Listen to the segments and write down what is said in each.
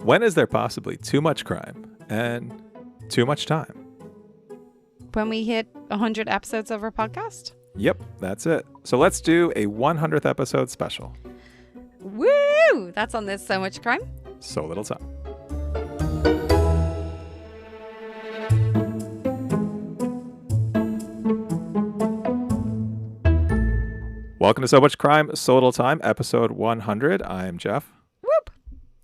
When is there possibly too much crime and too much time? When we hit 100 episodes of our podcast? Yep, that's it. So let's do a 100th episode special. Woo! That's on this So Much Crime. So little time. Welcome to So Much Crime, So Little Time, episode 100. I'm Jeff. Whoop!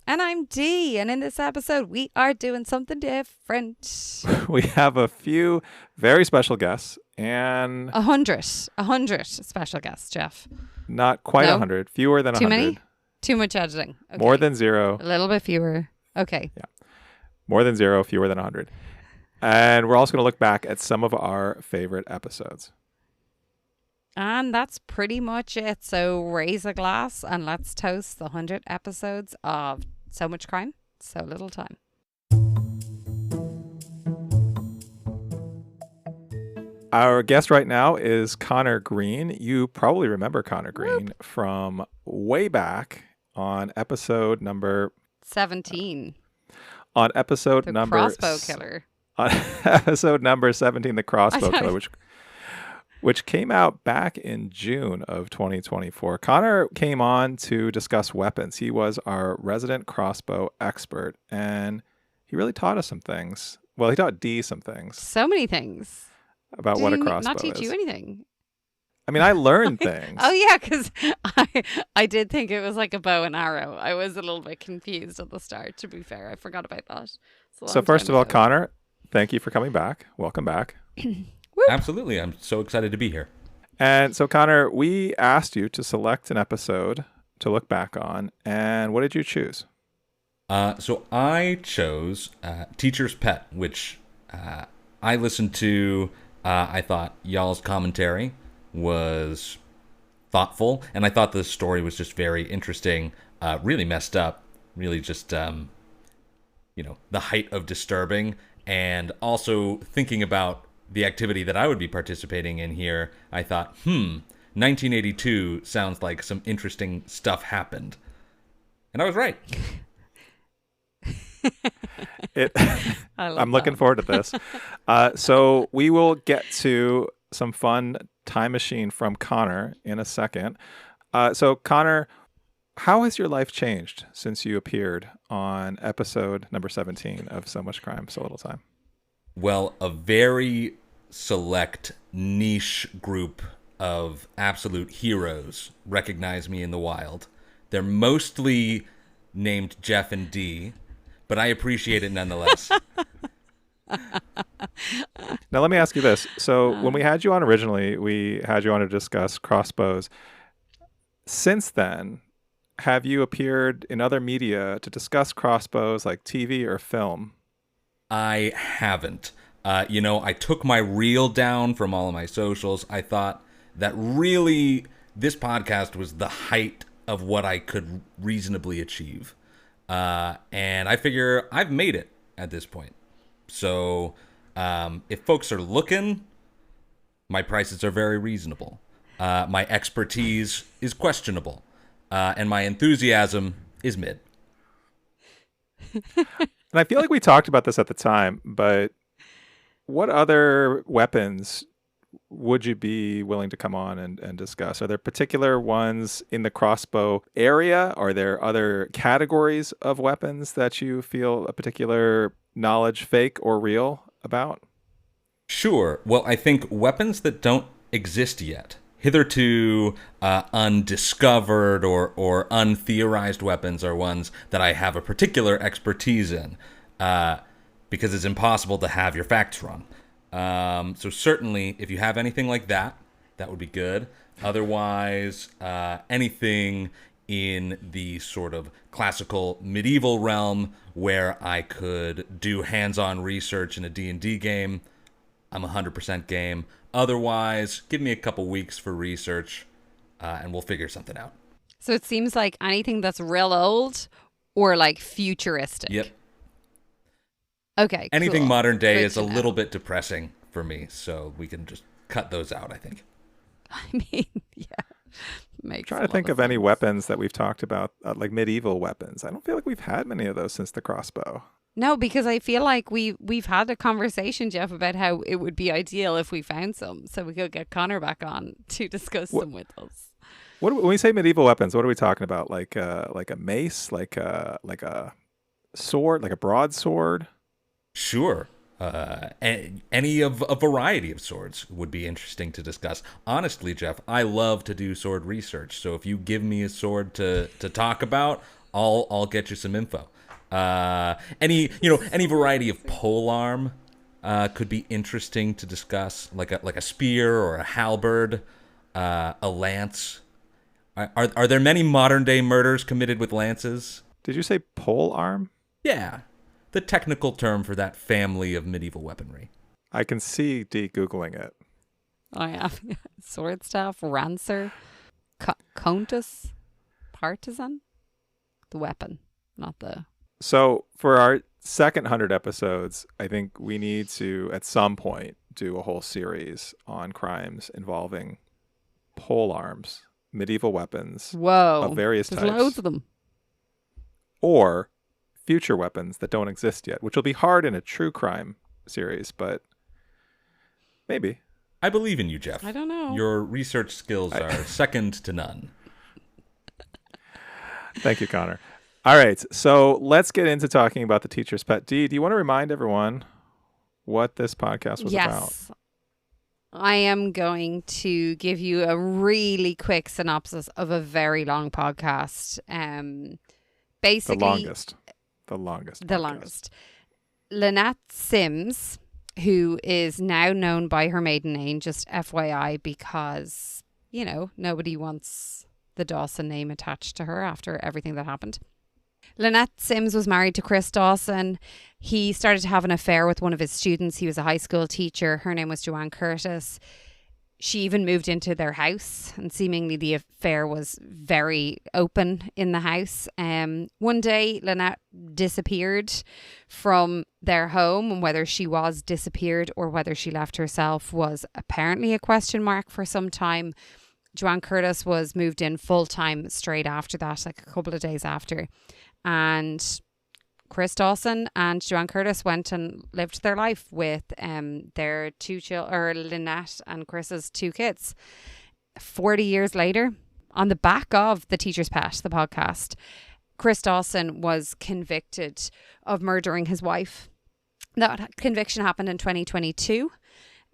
And I'm Dee. And in this episode, we are doing something different. We have a few very special guests and 100 special guests, Jeff. not quite No? 100, fewer than Too 100. many? Too much editing. Okay. More than zero. A little bit fewer. Okay. More than zero, fewer than 100. And we're also going to look back at some of our favorite episodes. And that's pretty much it. So raise a glass and let's toast the 100 episodes of So Much Crime, So Little Time. Our guest right now is Connor Green. You probably remember Connor Green from way back on episode number 17. on episode The number crossbow killer. on episode number 17, the crossbow I thought- killer, which came out back in June of 2024. Connor came on to discuss weapons. He was our resident crossbow expert, and he really taught us some things. Well, he taught Dee some things So many things. about Did what a he crossbow not teach is. you anything? I mean, I learned things. Oh, yeah, because I did think it was like a bow and arrow. I was a little bit confused at the start, to be fair. I forgot about that. It's a So long first time of all, ago. Connor, thank you for coming back. Welcome back. Absolutely. I'm so excited to be here. And so, Connor, we asked you to select an episode to look back on, and what did you choose? So I chose Teacher's Pet, which I listened to. I thought y'all's commentary was thoughtful, and I thought the story was just very interesting, really messed up, really just, the height of disturbing, and also thinking about the activity that I would be participating in here. I thought, 1982 sounds like some interesting stuff happened. And I was right. I'm looking forward to this. So we will get to some fun time machine from Connor in a second. So Connor, how has your life changed since you appeared on episode number 17 of So Much Crime, So Little Time? Well, a very select niche group of absolute heroes recognize me in the wild. They're mostly named Jeff and Dee, but I appreciate it nonetheless. Now, let me ask you this. So when we had you on originally, we had you on to discuss crossbows. Since then, have you appeared in other media to discuss crossbows like TV or film? I haven't. I took my reel down from all of my socials. I thought that really this podcast was the height of what I could reasonably achieve. And I figure I've made it at this point. So if folks are looking, my prices are very reasonable. My expertise is questionable. And my enthusiasm is mid. And I feel like we talked about this at the time, but what other weapons would you be willing to come on and discuss? Are there particular ones in the crossbow area? Are there other categories of weapons that you feel a particular knowledge, fake or real, about? Sure. Well, I think weapons that don't exist yet, hitherto undiscovered or untheorized weapons, are ones that I have a particular expertise in, because it's impossible to have your facts wrong. So certainly, if you have anything like that, that would be good. Otherwise, anything in the sort of classical medieval realm where I could do hands-on research in a D&D game, I'm 100% game. Otherwise, give me a couple weeks for research, and we'll figure something out. So it seems like anything that's real old or like futuristic. Yep. Okay. Anything cool. modern day Good is to a know. little bit depressing for me, so we can just cut those out, I think. I mean, yeah. makes Trying a to think lot of any sense. weapons that we've talked about, like medieval weapons. I don't feel like we've had many of those since the crossbow. No, because I feel like we've had a conversation, Jeff, about how it would be ideal if we found some, so we could get Connor back on to discuss What- them with us. When we say medieval weapons, what are we talking about? Like a mace, like a sword, like a broadsword? Sure. Any of a variety of swords would be interesting to discuss. Honestly, Jeff, I love to do sword research. So if you give me a sword to talk about, I'll get you some info. Any variety of polearm could be interesting to discuss, like a spear or a halberd, a lance. Are there many modern day murders committed with lances? Did you say pole arm? Yeah, the technical term for that family of medieval weaponry. I can see D Googling it. I have sword staff, rancer, countess, partisan, the weapon, not the. So for our second 100 episodes, I think we need to, at some point, do a whole series on crimes involving pole arms, medieval weapons Whoa, of various there's types, loads of them. or future weapons that don't exist yet, which will be hard in a true crime series, but maybe. I believe in you, Jeff. I don't know. Your research skills are second to none. Thank you, Connor. All right, so let's get into talking about the teacher's pet. Dee, do you want to remind everyone what this podcast was about? Yes. I am going to give you a really quick synopsis of a very long podcast. Basically, The longest. The podcast. longest. Lynette Sims, who is now known by her maiden name, just FYI, because, nobody wants the Dawson name attached to her after everything that happened. Lynette Sims was married to Chris Dawson. He started to have an affair with one of his students. He was a high school teacher. Her name was Joanne Curtis. She even moved into their house, and seemingly the affair was very open in the house. One day, Lynette disappeared from their home, and whether she was disappeared or whether she left herself was apparently a question mark for some time. Joanne Curtis was moved in full-time straight after that, like a couple of days after. And Chris Dawson and Joanne Curtis went and lived their life with their two children, or Lynette and Chris's two kids. 40 years later, on the back of The Teacher's Pet, the podcast, Chris Dawson was convicted of murdering his wife. That conviction happened in 2022,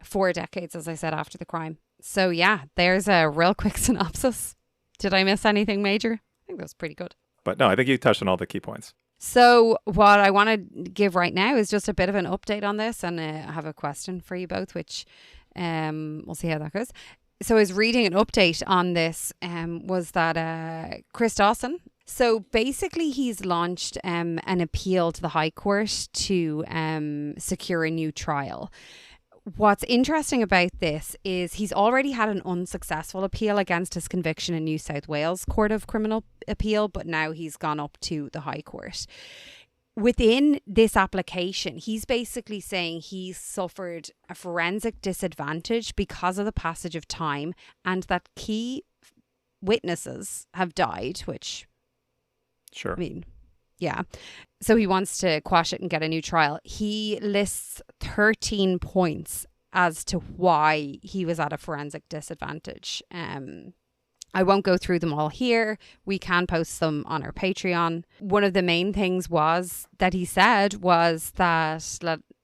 4 decades, as I said, after the crime. So yeah, there's a real quick synopsis. Did I miss anything major? I think that was pretty good. But no, I think you touched on all the key points. So what I want to give right now is just a bit of an update on this, and I have a question for you both, which we'll see how that goes. So I was reading an update on this, was that Chris Dawson, so basically he's launched an appeal to the High Court to secure a new trial. What's interesting about this is he's already had an unsuccessful appeal against his conviction in New South Wales Court of Criminal Appeal, but now he's gone up to the High Court. Within this application, he's basically saying he suffered a forensic disadvantage because of the passage of time, and that key witnesses have died, which, Sure. I mean, yeah. So he wants to quash it and get a new trial. He lists 13 points as to why he was at a forensic disadvantage. I won't go through them all here. We can post them on our Patreon. One of the main things was that he said was that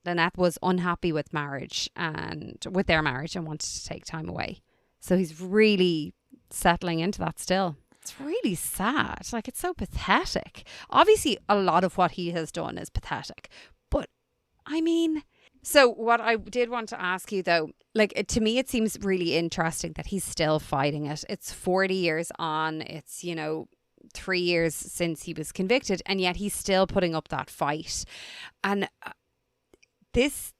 Lynette was unhappy with their marriage and wanted to take time away. So he's really settling into that still. It's really sad. Like, it's so pathetic. Obviously, a lot of what he has done is pathetic. But, I mean... So, what I did want to ask you, though, like, to me, it seems really interesting that he's still fighting it. It's 40 years on. It's, 3 years since he was convicted. And yet he's still putting up that fight. And this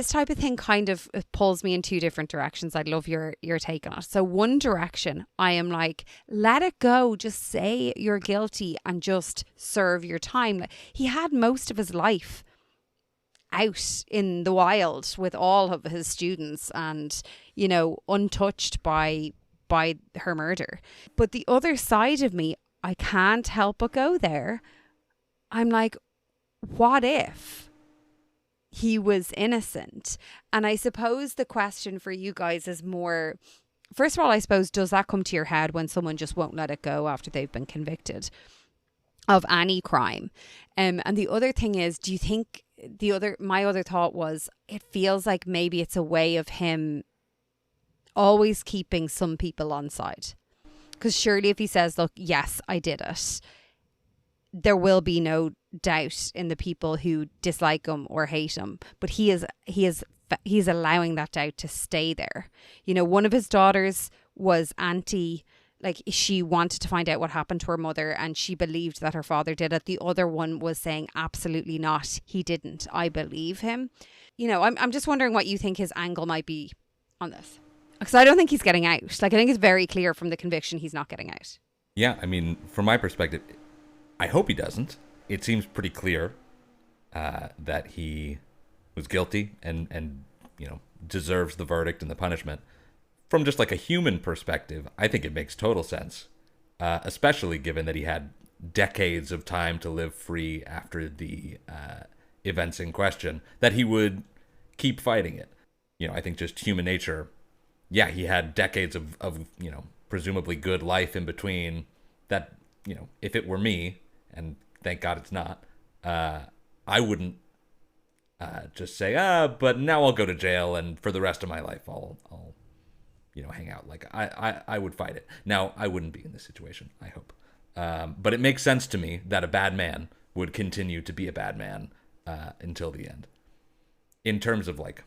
type of thing kind of pulls me in two different directions. I'd love your take on it. So one direction, I am like, let it go. Just say you're guilty and just serve your time. Like, he had most of his life out in the wild with all of his students and, untouched by by her murder. But the other side of me, I can't help but go there. I'm like, what if he was innocent? And I suppose the question for you guys is more, first of all, I suppose, does that come to your head when someone just won't let it go after they've been convicted of any crime? And the other thing is, do you think my other thought was, it feels like maybe it's a way of him always keeping some people on side. Because surely if he says, look, yes, I did it, there will be no doubt in the people who dislike him or hate him. But he's allowing that doubt to stay there. You know, one of his daughters was she wanted to find out what happened to her mother, and she believed that her father did it. The other one was saying, absolutely not, he didn't, I believe him. You know, I'm just wondering what you think his angle might be on this. Because I don't think he's getting out. Like, I think it's very clear from the conviction he's not getting out. Yeah, I mean, from my perspective, I hope he doesn't. It seems pretty clear that he was guilty and you know, deserves the verdict and the punishment. From just like a human perspective, I think it makes total sense, especially given that he had decades of time to live free after the events in question, that he would keep fighting it. You know, I think just human nature. Yeah, he had decades of you know, presumably good life in between that, you know, if it were me, and thank God it's not, I wouldn't just say, but now I'll go to jail and for the rest of my life I'll you know, hang out. Like, I would fight it. Now, I wouldn't be in this situation, I hope. But it makes sense to me that a bad man would continue to be a bad man until the end. In terms of, like,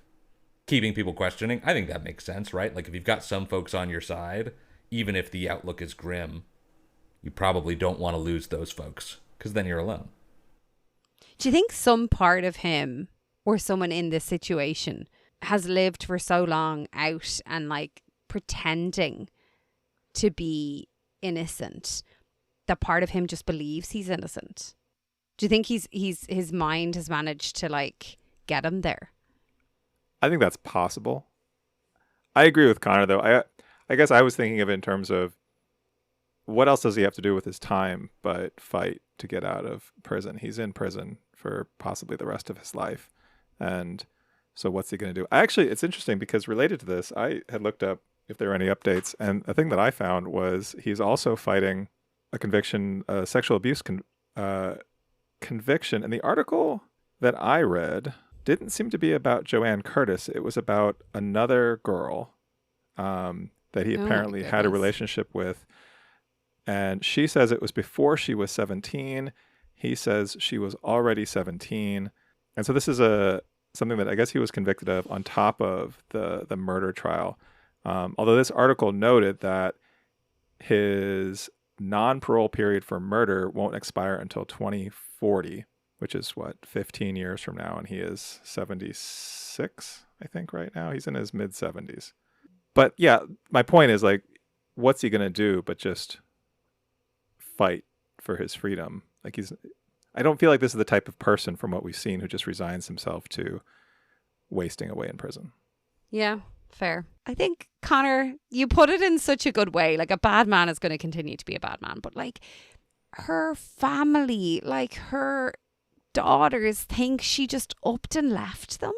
keeping people questioning, I think that makes sense, right? Like, if you've got some folks on your side, even if the outlook is grim, you probably don't want to lose those folks, because then you're alone. Do you think some part of him or someone in this situation has lived for so long out and, like, pretending to be innocent that part of him just believes he's innocent? Do you think his mind has managed to, like, get him there? I think that's possible. I agree with Connor, though. I guess I was thinking of it in terms of, what else does he have to do with his time but fight to get out of prison? He's in prison for possibly the rest of his life. And so what's he going to do? Actually, it's interesting because related to this, I had looked up if there were any updates. And the thing that I found was he's also fighting a conviction, a sexual abuse conviction. And the article that I read didn't seem to be about Joanne Curtis. It was about another girl that he apparently had a relationship with. And she says it was before she was 17. He says she was already 17. And so this is something that I guess he was convicted of on top of the murder trial. Although this article noted that his non-parole period for murder won't expire until 2040, which is 15 years from now. And he is 76, I think, right now. He's in his mid-70s. But yeah, my point is, like, what's he going to do but just fight for his freedom? Like, I don't feel like this is the type of person from what we've seen who just resigns himself to wasting away in prison. Yeah, fair. I think, Connor, you put it in such a good way. Like, a bad man is going to continue to be a bad man, but, like, her family, like, her daughters think she just upped and left them.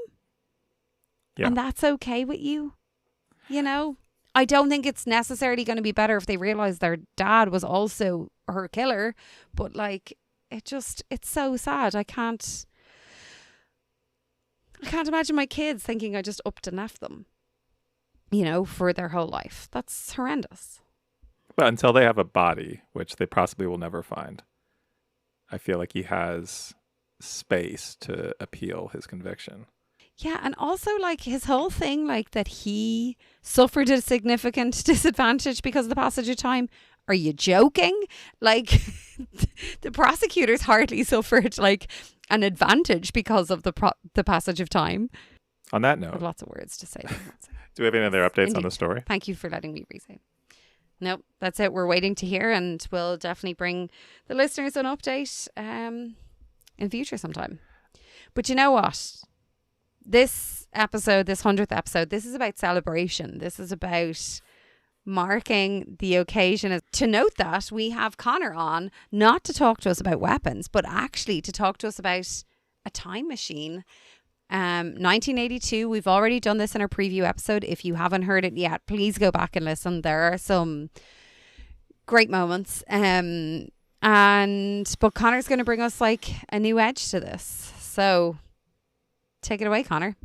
Yeah. And that's okay with you? You know? I don't think it's necessarily going to be better if they realize their dad was also her killer, but, like, it's so sad. I can't imagine my kids thinking I just upped and left them, you know, for their whole life. That's horrendous. But until they have a body, which they possibly will never find, I feel like he has space to appeal his conviction. Yeah, and also, like, his whole thing, like, that he suffered a significant disadvantage because of the passage of time. Are you joking? Like, the prosecutors hardly suffered, like, an advantage because of the passage of time. On that note, I have lots of words to say. Do we have any other updates on the story? Thank you for letting me re-say. Nope, that's it. We're waiting to hear, and we'll definitely bring the listeners an update in future sometime. But you know what? This episode, this 100th episode, this is about celebration. This is about marking the occasion. To note that we have Connor on, not to talk to us about weapons, but actually to talk to us about a time machine. 1982, we've already done this in our preview episode. If you haven't heard it yet, please go back and listen. There are some great moments. But Connor's going to bring us like a new edge to this. So take it away, Connor.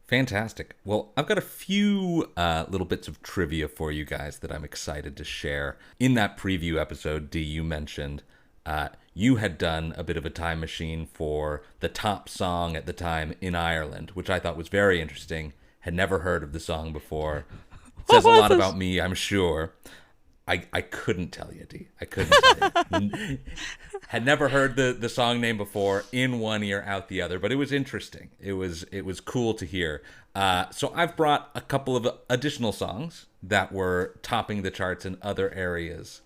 Fantastic. Well, I've got a few little bits of trivia for you guys that I'm excited to share. In that preview episode, Dee, you mentioned you had done a bit of a time machine for the top song at the time in Ireland, which I thought was very interesting. Had never heard of the song before. Says a lot about me, I'm sure. I couldn't tell you, Dee. I couldn't tell you. Had never heard the song name before, in one ear, out the other, but it was interesting. It was cool to hear. So I've brought a couple of additional songs that were topping the charts in other areas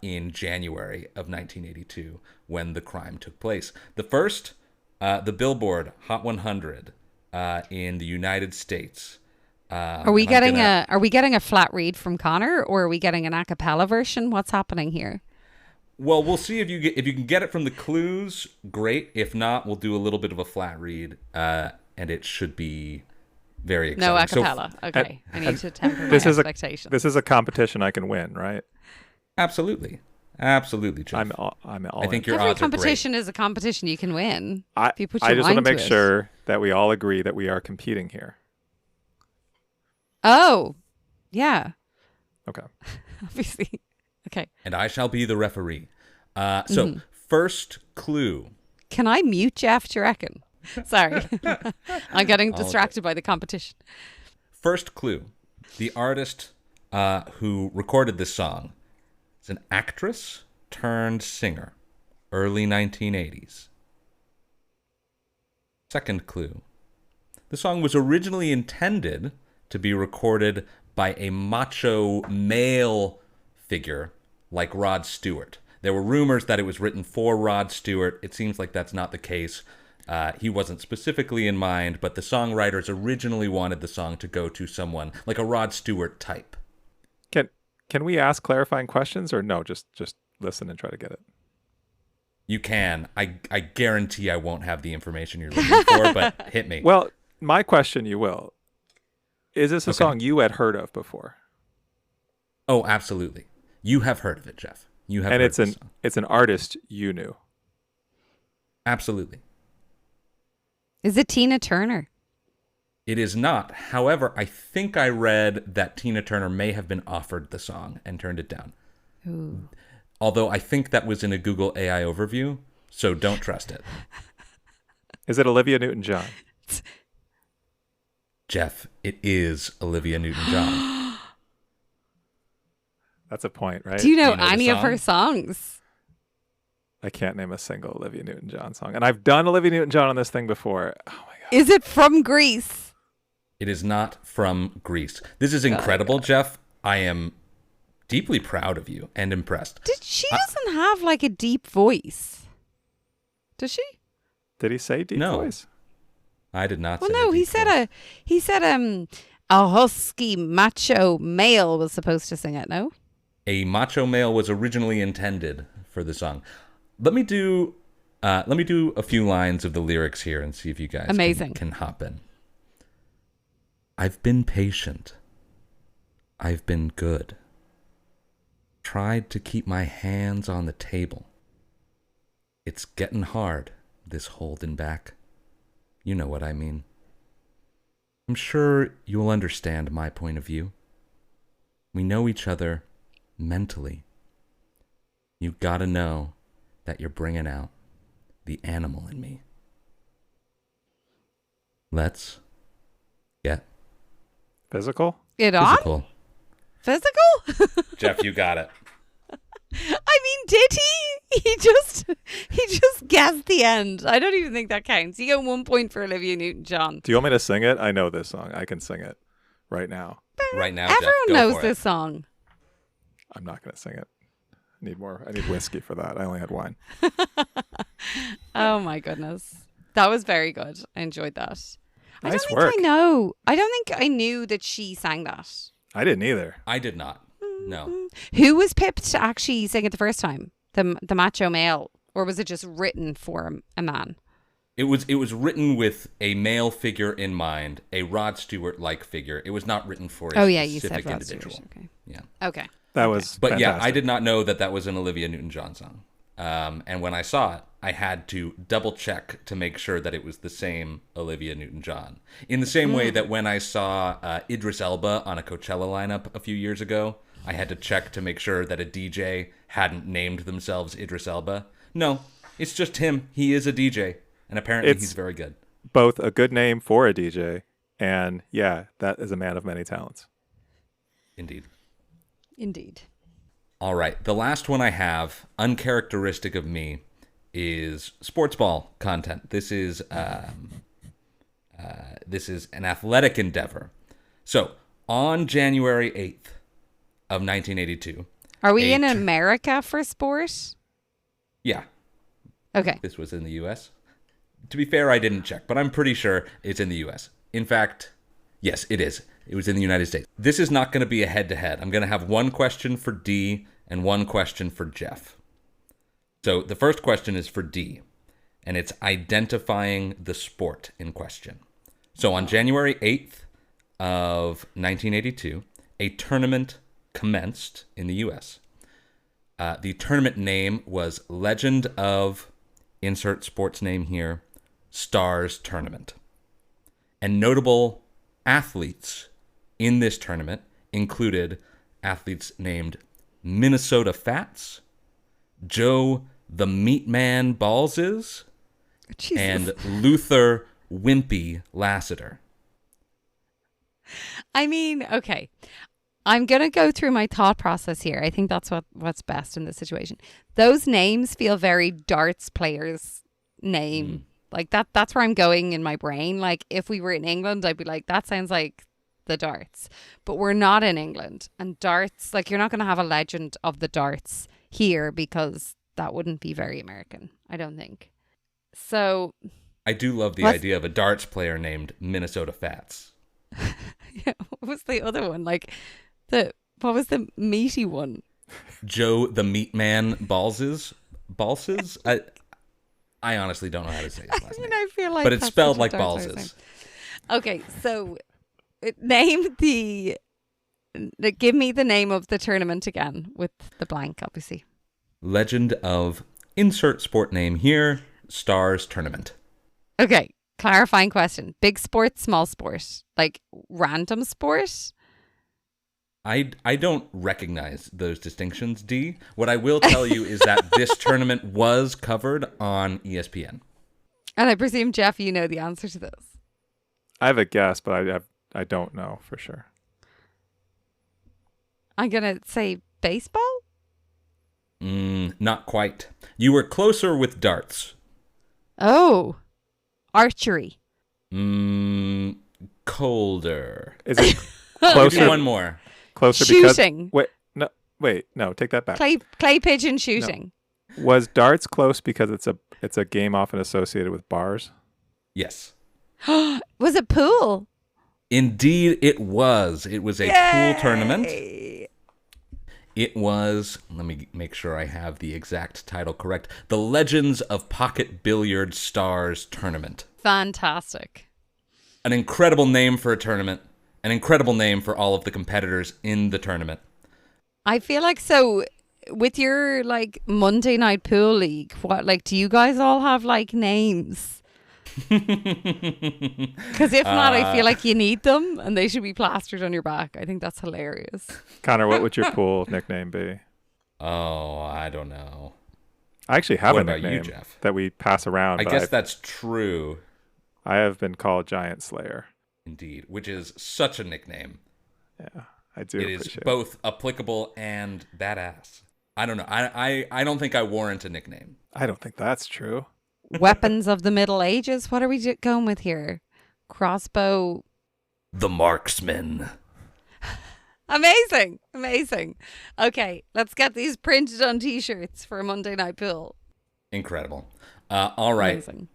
in January of 1982 when the crime took place. The first, the Billboard Hot 100 in the United States. Are we getting a flat read from Connor, or are we getting an a cappella version? What's happening here? Well, we'll see if you can get it from the clues. Great. If not, we'll do a little bit of a flat read, and it should be very exciting. No a cappella. Okay, I need to temper my expectations. This is a competition I can win, right? Absolutely, Jeff. I'm all I think in. your Every odds competition are is a competition you can win. I just want to make sure that we all agree that we are competing here. Oh, yeah. Okay. Obviously. Okay. And I shall be the referee. So, first clue. Can I mute Jeff, do you reckon? Sorry. I'm getting distracted by the competition. First clue. The artist who recorded this song is an actress turned singer, early 1980s. Second clue. The song was originally intended to be recorded by a macho male figure like Rod Stewart. There were rumors that it was written for Rod Stewart. It seems like that's not the case. He wasn't specifically in mind, but the songwriters originally wanted the song to go to someone like a Rod Stewart type. Can we ask clarifying questions, or no? Just listen and try to get it. You can. I guarantee I won't have the information you're looking for, but hit me. Well, my question, you will. Is this a song you had heard of before? Oh, absolutely. You have heard of it, Jeff. You have. And it's an artist you knew. Absolutely. Is it Tina Turner? It is not. However, I think I read that Tina Turner may have been offered the song and turned it down. Ooh. Although I think that was in a Google AI overview, so don't trust it. Is it Olivia Newton-John? Jeff, it is Olivia Newton-John. That's a point, right? Do you know any of her songs? I can't name a single Olivia Newton-John song. And I've done Olivia Newton-John on this thing before. Oh, my God. Is it from Grease? It is not from Grease. This is incredible, Jeff. I am deeply proud of you and impressed. She doesn't have like a deep voice. Does she? Did he say deep voice? I did not. Well, say no, he said a husky macho male was supposed to sing it. No, a macho male was originally intended for the song. Let me do a few lines of the lyrics here and see if you guys can hop in. I've been patient. I've been good. Tried to keep my hands on the table. It's getting hard, this holding back. You know what I mean. I'm sure you'll understand my point of view. We know each other mentally. You gotta know that you're bringing out the animal in me. Let's get physical. Physical? Jeff, you got it. I mean, did he? He just guessed the end. I don't even think that counts. You get 1 point for Olivia Newton-John. Do you want me to sing it? I know this song. I can sing it right now. Right now, everyone Jeff, knows this song. I'm not going to sing it. I need more. I need whiskey for that. I only had wine. Oh my goodness, that was very good. I enjoyed that. Nice work. I don't think I knew that she sang that. I didn't either. I did not. No. Who was pipped to actually sing it the first time? The macho male, or was it just written for a man? It was written with a male figure in mind, a Rod Stewart-like figure. It was not written for a You said specific Rod individual. Stewart. Okay. Yeah. Okay. That was But fantastic. yeah, I did not know that was an Olivia Newton-John song. And when I saw it, I had to double check to make sure that it was the same Olivia Newton-John. In the same way that when I saw Idris Elba on a Coachella lineup a few years ago, I had to check to make sure that a DJ hadn't named themselves Idris Elba. No, it's just him. He is a DJ, and apparently he's very good. Both a good name for a DJ, and yeah, that is a man of many talents. Indeed. Indeed. All right, the last one I have, uncharacteristic of me, is sports ball content. This is an athletic endeavor. So on January 8th of 1982. Are we in America for sport? Yeah. Okay. This was in the U.S. To be fair, I didn't check, but I'm pretty sure it's in the U.S. In fact, yes, it is. It was in the United States. This is not going to be a head-to-head. I'm going to have one question for D and one question for Jeff. So the first question is for D, and it's identifying the sport in question. So on January 8th of 1982, a tournament commenced in the U.S. The tournament name was Legend of, insert sports name here, Stars Tournament. And notable athletes in this tournament included athletes named Minnesota Fats, Joe the Meatman Ballses, Jesus. and Luther Wimpy Lassiter. I mean, okay. I'm going to go through my thought process here. I think that's what's best in this situation. Those names feel very darts players' name. Like that's where I'm going in my brain. Like if we were in England, I'd be like, that sounds like the darts. But we're not in England. And darts, like you're not going to have a legend of the darts here because that wouldn't be very American, I don't think. So I do love the idea of a darts player named Minnesota Fats. yeah, what was the other one? Like what was the meaty one? Joe the Meatman Ballses? Ballses? I honestly don't know how to say his last name. I feel like but it's that's spelled such a like darts player's Ballses. name. Okay, so give me the name of the tournament again with the blank, obviously. Legend of, insert sport name here, Stars Tournament. Okay, clarifying question. Big sport, small sport? Like random sport? I don't recognize those distinctions, D. What I will tell you is that this tournament was covered on ESPN. And I presume, Jeff, you know the answer to this. I have a guess, but I don't know for sure. I'm going to say baseball? Not quite. You were closer with darts. Oh, archery. Colder. Is it Do closer? one more. Closer Shooting. because no, take that back. Clay pigeon shooting. Was darts close because it's a game often associated with bars? Yes. Was it pool? Indeed, it was. It was a pool tournament. It was, let me make sure I have the exact title correct, the Legends of Pocket Billiard Stars Tournament. Fantastic. An incredible name for a tournament. An incredible name for all of the competitors in the tournament. I feel like so with your like Monday night pool league, what like do you guys all have like names? Because if not, I feel like you need them and they should be plastered on your back. I think that's hilarious. Connor, what would your pool nickname be? Oh, I don't know. I actually have What a about you, nickname Jeff? that we pass around. I but guess that's true, I have been called Giant Slayer. indeed, which is such a nickname. Yeah, I do It is appreciate it. both applicable and badass. I don't know. I don't think I warrant a nickname. I don't think that's true. Weapons of the Middle Ages. What are we going with here? Crossbow. The Marksman. Amazing. Amazing. Okay, let's get these printed on t-shirts for Monday Night Pool. Incredible. All right, Amazing.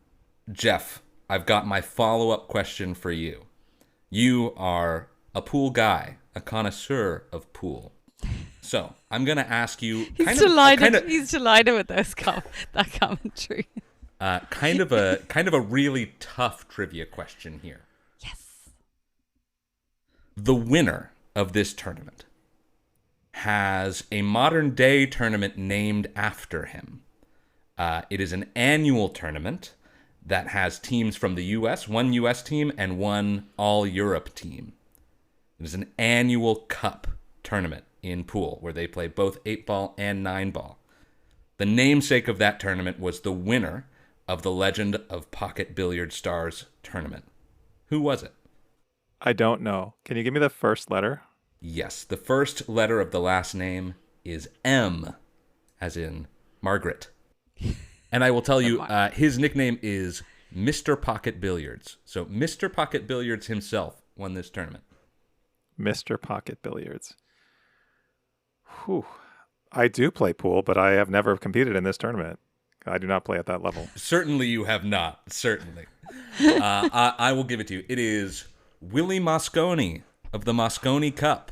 Jeff, I've got my follow-up question for you. You are a pool guy, a connoisseur of pool. So I'm going to ask you He's delighted. He's delighted with that commentary. Kind of a really tough trivia question here. Yes. The winner of this tournament has a modern day tournament named after him. It is an annual tournament that has teams from the U.S., one U.S. team and one all-Europe team. It is an annual cup tournament in pool where they play both 8-ball and 9-ball. The namesake of that tournament was the winner of the Legend of Pocket Billiard Stars tournament. Who was it? I don't know. Can you give me the first letter? Yes, the first letter of the last name is M, as in Margaret. And I will tell you, his nickname is Mr. Pocket Billiards. So Mr. Pocket Billiards himself won this tournament. Mr. Pocket Billiards. Whew. I do play pool, but I have never competed in this tournament. I do not play at that level. Certainly you have not. Certainly. I will give it to you. It is Willie Mosconi of the Mosconi Cup.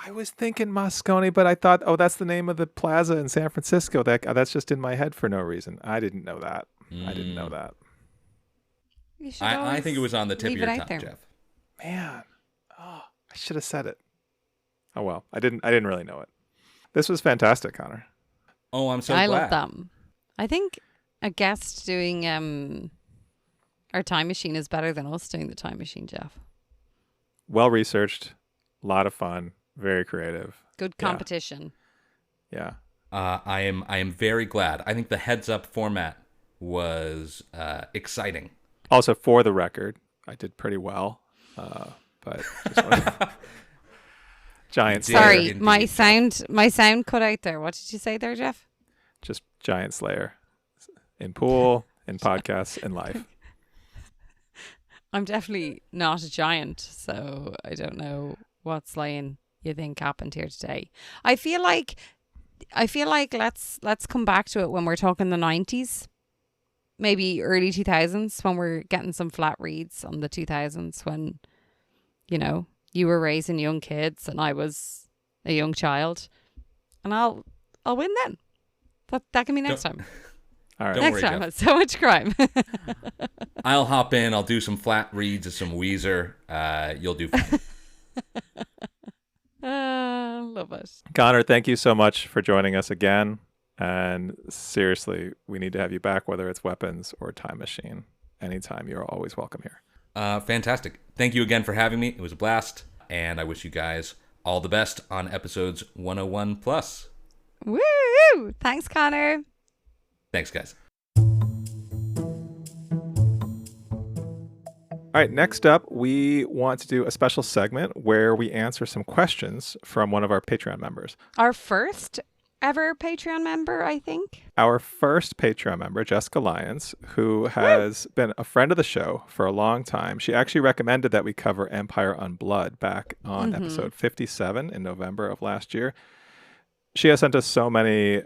I was thinking Mosconi, but I thought, that's the name of the plaza in San Francisco. That's just in my head for no reason. I didn't know that. I didn't know that. I think it was on the tip of your tongue, Jeff. Man, I should have said it. Oh well, I didn't really know it. This was fantastic, Connor. Oh, I'm so glad. I love them. I think a guest doing our time machine is better than us doing the time machine, Jeff. Well researched, a lot of fun. Very creative. Good competition. Yeah. I am very glad. I think the heads up format was exciting. Also, for the record, I did pretty well. But just giant slayer. Sorry, my sound cut out there. What did you say there, Jeff? Just giant slayer in pool, in podcasts, in life. I'm definitely not a giant, so I don't know what slaying you think happened here today. I feel like let's come back to it when we're talking the 90s, maybe early 2000s, when we're getting some flat reads on the 2000s, when you were raising young kids and I was a young child, and I'll win then. That can be next time. All right. Next time, Jeff. So much crime. I'll hop in. I'll do some flat reads of some Weezer. You'll do fine. Love it. Connor, thank you so much for joining us again. And seriously, we need to have you back, whether it's weapons or time machine. Anytime, you're always welcome here. Fantastic. Thank you again for having me. It was a blast. And I wish you guys all the best on episodes 101 plus. Woo! Thanks, Connor. Thanks, guys. All right, next up, we want to do a special segment where we answer some questions from one of our Patreon members. Our first ever Patreon member, I think. Our first Patreon member, Jessica Lyons, who has been a friend of the show for a long time. She actually recommended that we cover Empire on Blood back on episode 57 in November of last year. She has sent us so many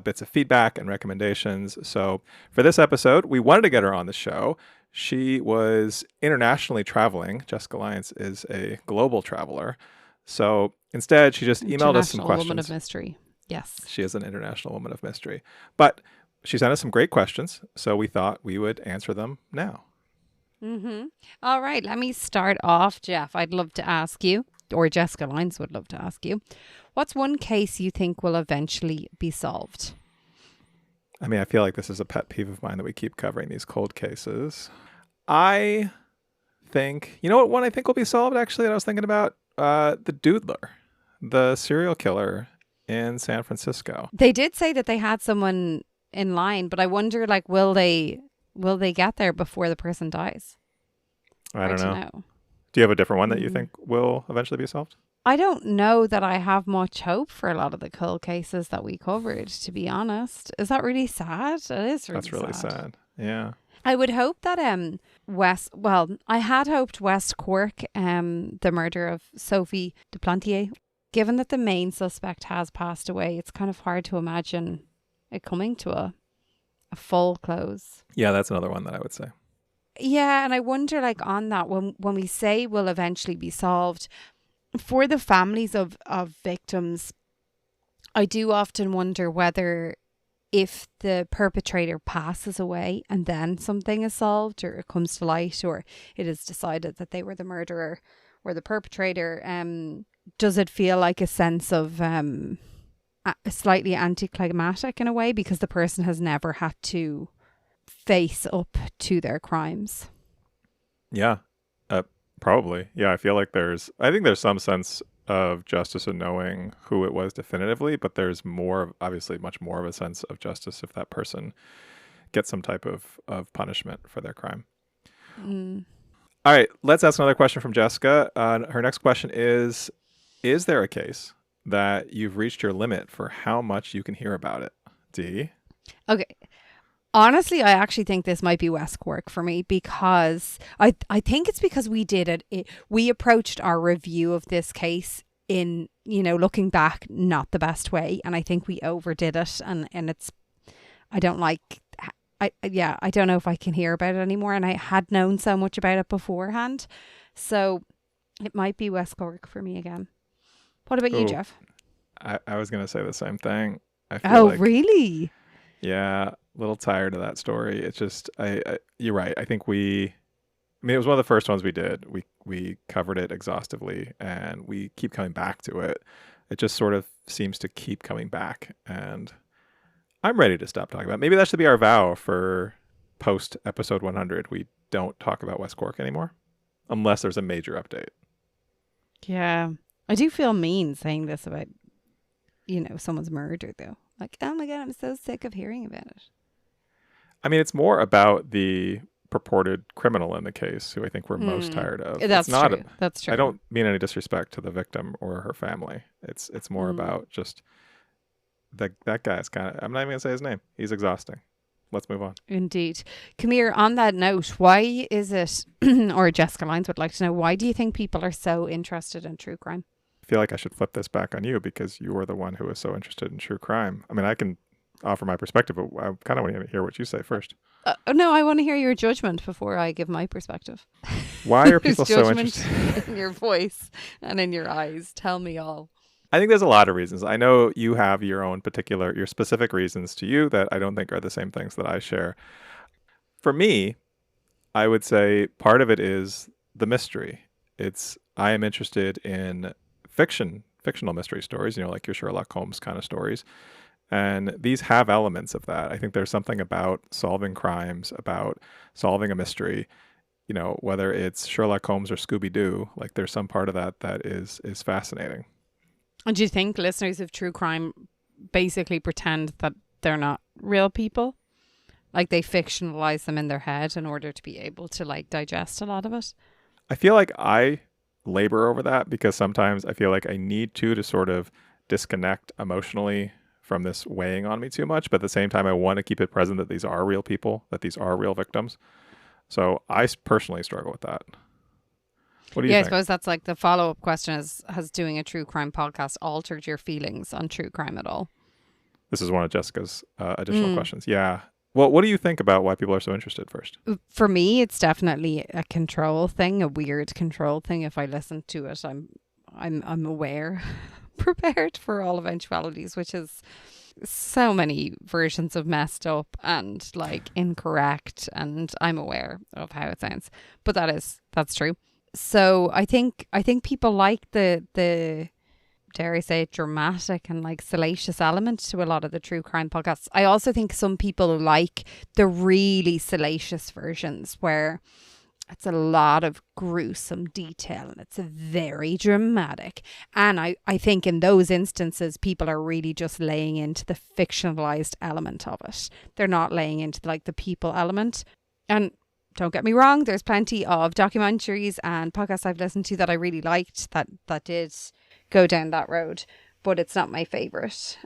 bits of feedback and recommendations. So for this episode, we wanted to get her on the show. She was internationally traveling. Jessica Lyons is a global traveler. So instead, she just emailed us some questions. Woman of mystery. Yes. She is an international woman of mystery. But she sent us some great questions, so we thought we would answer them now. All right, let me start off, Jeff. I'd love to ask you, or Jessica Lyons would love to ask you, what's one case you think will eventually be solved? I mean, I feel like this is a pet peeve of mine that we keep covering these cold cases. I think, you know what one I think will be solved, actually, that I was thinking about? The Doodler, the serial killer in San Francisco. They did say that they had someone in line, but I wonder, will they get there before the person dies? I don't know. Do you have a different one that you think will eventually be solved? I don't know that I have much hope for a lot of the cold cases that we covered, to be honest. Is that really sad? It is really sad. That's really sad. Yeah. I would hope that I had hoped West Cork, the murder of Sophie Duplantier, given that the main suspect has passed away, it's kind of hard to imagine it coming to a full close. Yeah, that's another one that I would say. Yeah, and I wonder, on that, when we say will eventually be solved, for the families of victims, I do often wonder whether if the perpetrator passes away and then something is solved or it comes to light or it is decided that they were the murderer or the perpetrator, does it feel like a sense of slightly anticlimactic in a way because the person has never had to face up to their crimes? Yeah, probably. Yeah, I think there's some sense of justice in knowing who it was definitively, but there's obviously much more of a sense of justice if that person gets some type of punishment for their crime. All right, let's ask another question from Jessica. Her next question is there a case that you've reached your limit for how much you can hear about it? D? Okay. Honestly, I actually think this might be West Cork for me because I think it's because we did it. We approached our review of this case in, looking back, not the best way. And I think we overdid it. And it's, I don't know if I can hear about it anymore. And I had known so much about it beforehand. So it might be West Cork for me again. What about you, Jeff? I was going to say the same thing. I feel really? Yeah, a little tired of that story. It's just, you're right. I think it was one of the first ones we did. We covered it exhaustively and we keep coming back to it. It just sort of seems to keep coming back. And I'm ready to stop talking about it. Maybe that should be our vow for post episode 100. We don't talk about West Cork anymore unless there's a major update. Yeah. I do feel mean saying this about, someone's murder though. Like, oh my God, I'm so sick of hearing about it. I mean, it's more about the purported criminal in the case who I think we're most tired of. That's true. That's true. I don't mean any disrespect to the victim or her family. It's more about just that guy's kind of, I'm not even going to say his name. He's exhausting. Let's move on. Indeed. Kamir, on that note, why is it, or Jessica Lyons would like to know, why do you think people are so interested in true crime? I feel like I should flip this back on you because you were the one who was so interested in true crime. I mean, I can offer my perspective, but I kind of want to hear what you say first. No, I want to hear your judgment before I give my perspective. Why are people so interested? In your voice and in your eyes. Tell me all. I think there's a lot of reasons. I know you have your specific reasons to you that I don't think are the same things that I share. For me, I would say part of it is the mystery. I am interested in fictional mystery stories, like your Sherlock Holmes kind of stories. And these have elements of that. I think there's something about solving crimes, about solving a mystery, whether it's Sherlock Holmes or Scooby-Doo, like there's some part of that is fascinating. And do you think listeners of true crime basically pretend that they're not real people? Like they fictionalize them in their head in order to be able to digest a lot of it? I feel like I labor over that because sometimes I feel like I need to sort of disconnect emotionally from this weighing on me too much. But at the same time, I want to keep it present that these are real people, that these are real victims. So I personally struggle with that. What do you think? I suppose that's the follow-up question is, has doing a true crime podcast altered your feelings on true crime at all? This is one of Jessica's additional questions. Yeah. Well, what do you think about why people are so interested first? For me, it's definitely a control thing, a weird control thing. If I listen to it, I'm aware, prepared for all eventualities, which is so many versions of messed up and incorrect, and I'm aware of how it sounds. But that's true. So I think people like the dare I say it, dramatic and salacious element to a lot of the true crime podcasts. I also think some people like the really salacious versions where it's a lot of gruesome detail and it's very dramatic. And I think in those instances, people are really just laying into the fictionalized element of it. They're not laying into the people element. And don't get me wrong, there's plenty of documentaries and podcasts I've listened to that I really liked that did go down that road, but it's not my favorite.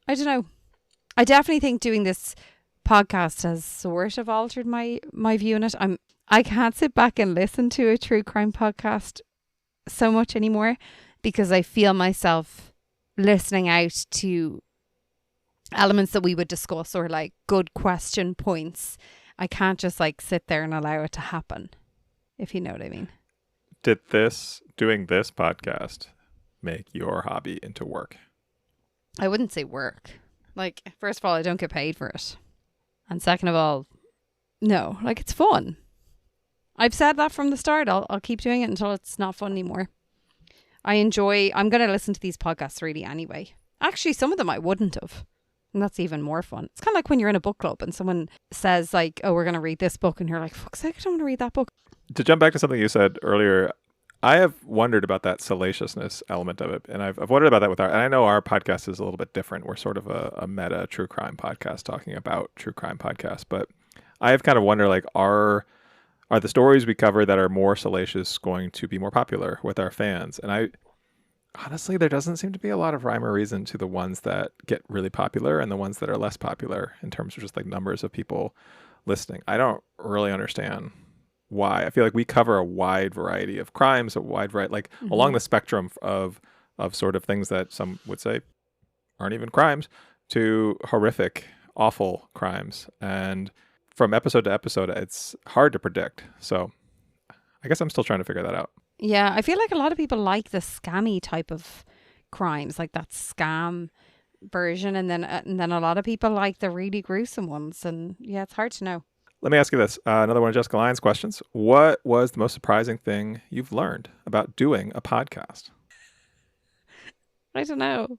I don't know. I definitely think doing this podcast has sort of altered my view on it. I can't sit back and listen to a true crime podcast so much anymore because I feel myself listening out to elements that we would discuss or good question points. I can't just sit there and allow it to happen, if you know what I mean. Did doing this podcast make your hobby into work? I wouldn't say work. Like, first of all, I don't get paid for it. And second of all, no, like, it's fun. I've said that from the start. I'll keep doing it until it's not fun anymore. I'm going to listen to these podcasts really anyway. Actually, some of them I wouldn't have. And that's even more fun. It's kind of like when you're in a book club and someone says like, oh, we're going to read this book. And you're like, fuck's sake, I don't want to read that book. To jump back to something you said earlier, I have wondered about that salaciousness element of it. And I've wondered about that with and I know our podcast is a little bit different. We're sort of a meta true crime podcast talking about true crime podcasts. But I have kind of wondered, like, are the stories we cover that are more salacious going to be more popular with our fans? And honestly, there doesn't seem to be a lot of rhyme or reason to the ones that get really popular and the ones that are less popular in terms of just like numbers of people listening. I don't really understand why. I feel like we cover a wide variety of crimes, a wide variety, like along the spectrum of sort of things that some would say aren't even crimes to horrific, awful crimes. And from episode to episode, it's hard to predict. So I guess I'm still trying to figure that out. Yeah, I feel like a lot of people like the scammy type of crimes, like that scam version, and then a lot of people like the really gruesome ones. And yeah, it's hard to know. Let me ask you this. Another one of Jessica Lyons' questions. What was the most surprising thing you've learned about doing a podcast? I don't know.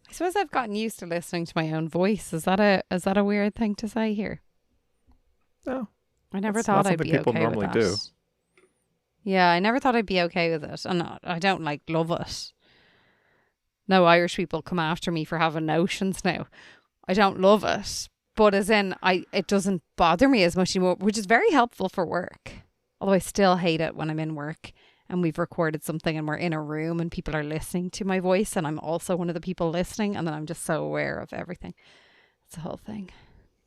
I suppose I've gotten used to listening to my own voice. Is that a weird thing to say here? No. I never thought I'd be people okay normally with that. do. Yeah, I never thought I'd be okay with it. And I don't like love it. No Irish people come after me for having notions now. I don't love it. But as in, it doesn't bother me as much anymore, which is very helpful for work. Although I still hate it when I'm in work and we've recorded something and we're in a room and people are listening to my voice and I'm also one of the people listening and then I'm just so aware of everything. It's the whole thing.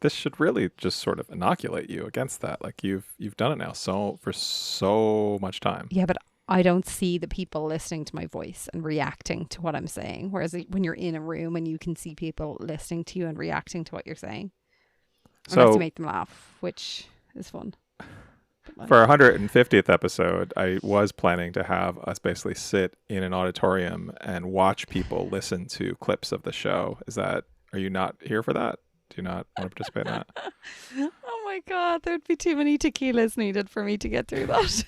This should really just sort of inoculate you against that. Like you've done it now for so much time. Yeah, but I don't see the people listening to my voice and reacting to what I'm saying. Whereas when you're in a room and you can see people listening to you and reacting to what you're saying. So, I have to make them laugh, which is fun. For our 150th episode, I was planning to have us basically sit in an auditorium and watch people listen to clips of the show. Are you not here for that? Do you not want to participate in that? Oh my God, there'd be too many tequilas needed for me to get through that.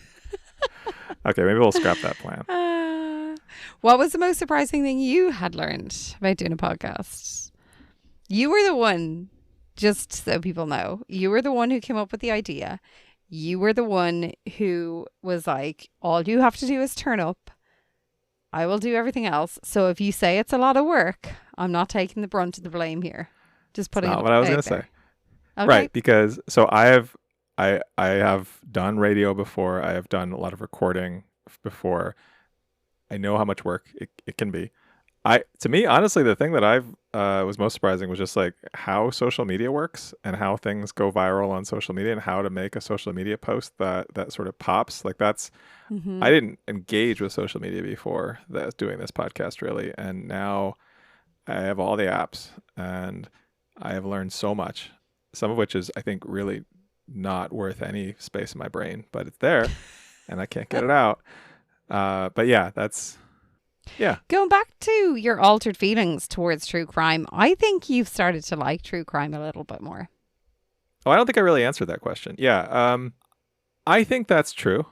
Okay, maybe we'll scrap that plan. What was the most surprising thing you had learned about doing a podcast? You were the one, just so people know, you were the one who came up with the idea. You were the one who was like, all you have to do is turn up. I will do everything else. So if you say it's a lot of work, I'm not taking the brunt of the blame here. Just putting it not what I was going to say. Okay. Right, because so I have done radio before. I have done a lot of recording before. I know how much work it can be. To me, honestly, the thing that was most surprising was just like how social media works and how things go viral on social media and how to make a social media post that sort of pops. Like I didn't engage with social media before doing this podcast really. And now I have all the apps and I have learned so much, some of which is, I think, really not worth any space in my brain, but it's there and I can't get it out. But yeah, going back to your altered feelings towards true crime, I think you've started to like true crime a little bit more. Oh, I don't think I really answered that question. Yeah. I think that's true.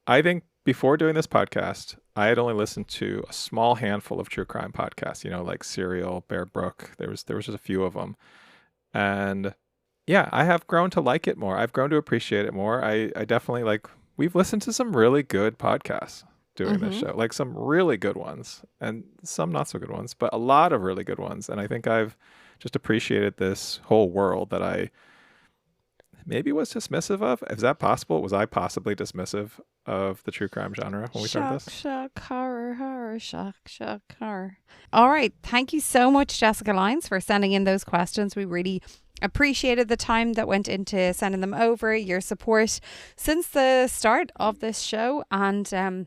I think before doing this podcast, I had only listened to a small handful of true crime podcasts, like Serial, Bear Brook. There was just a few of them. And yeah, I have grown to like it more. I've grown to appreciate it more. I definitely we've listened to some really good podcasts doing this show, like some really good ones and some not so good ones, but a lot of really good ones. And I think I've just appreciated this whole world that I maybe was dismissive of. Is that possible? Was I possibly dismissive of the true crime genre when we started this? Shock, horror, shock, horror. All right. Thank you so much, Jessica Lyons, for sending in those questions. We really appreciated the time that went into sending them over, your support since the start of this show. And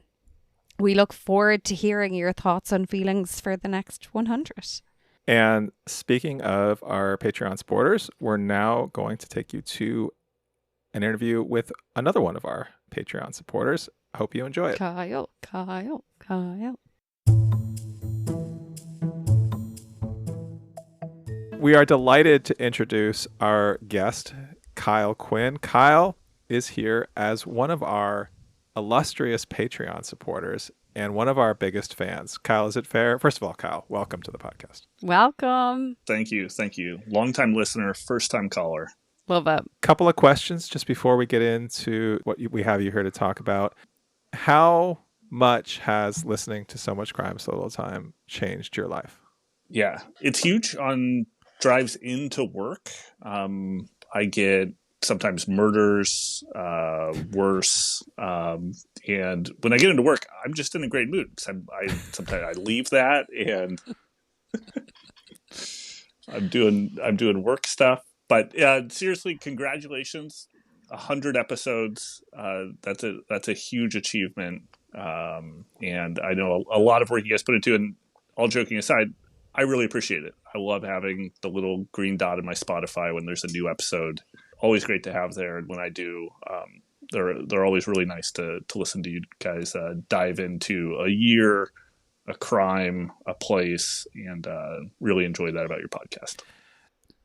we look forward to hearing your thoughts and feelings for the next 100. And speaking of our Patreon supporters, we're now going to take you to an interview with another one of our Patreon supporters. I hope you enjoy it. Kyle. We are delighted to introduce our guest, Kyle Quinn. Kyle is here as one of our illustrious Patreon supporters and one of our biggest fans. Kyle, is it fair? First of all, Kyle, welcome to the podcast. Welcome. Thank you. Long-time listener, first-time caller. Love it. Couple of questions just before we get into what we have you here to talk about. How much has listening to So Much Crime So Little Time changed your life? Yeah, it's huge on drives into work. I get sometimes murders, worse. And when I get into work, I'm just in a great mood. Sometimes I leave that and I'm doing work stuff. But seriously, congratulations. 100 episodes. That's a huge achievement. And I know a lot of work you guys put into it. And all joking aside, I really appreciate it. I love having the little green dot in my Spotify when there's a new episode. Always great to have there. And when I do, they're always really nice to listen to you guys dive into a year, a crime, a place, and really enjoy that about your podcast.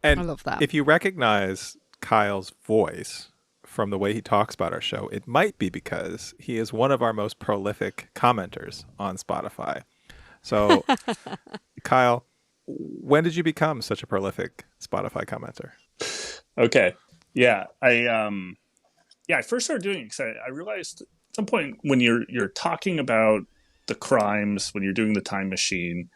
And I love that. If you recognize Kyle's voice from the way he talks about our show, it might be because he is one of our most prolific commenters on Spotify. So, Kyle, when did you become such a prolific Spotify commenter? Okay. Yeah. I first started doing it because I realized at some point when you're talking about the crimes, when you're doing the time machine,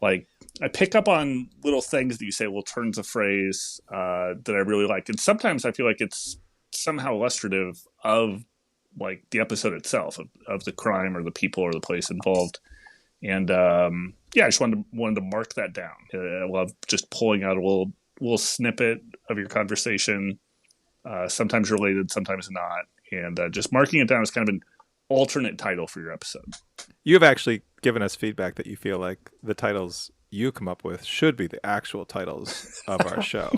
like I pick up on little things that you say, little turns of phrase that I really like. And sometimes I feel like it's somehow illustrative of like the episode itself, of the crime or the people or the place involved. And I just wanted to mark that down. I love just pulling out a little snippet of your conversation, sometimes related, sometimes not, and just marking it down as kind of an alternate title for your episode. You have actually given us feedback that you feel like the titles you come up with should be the actual titles of our show.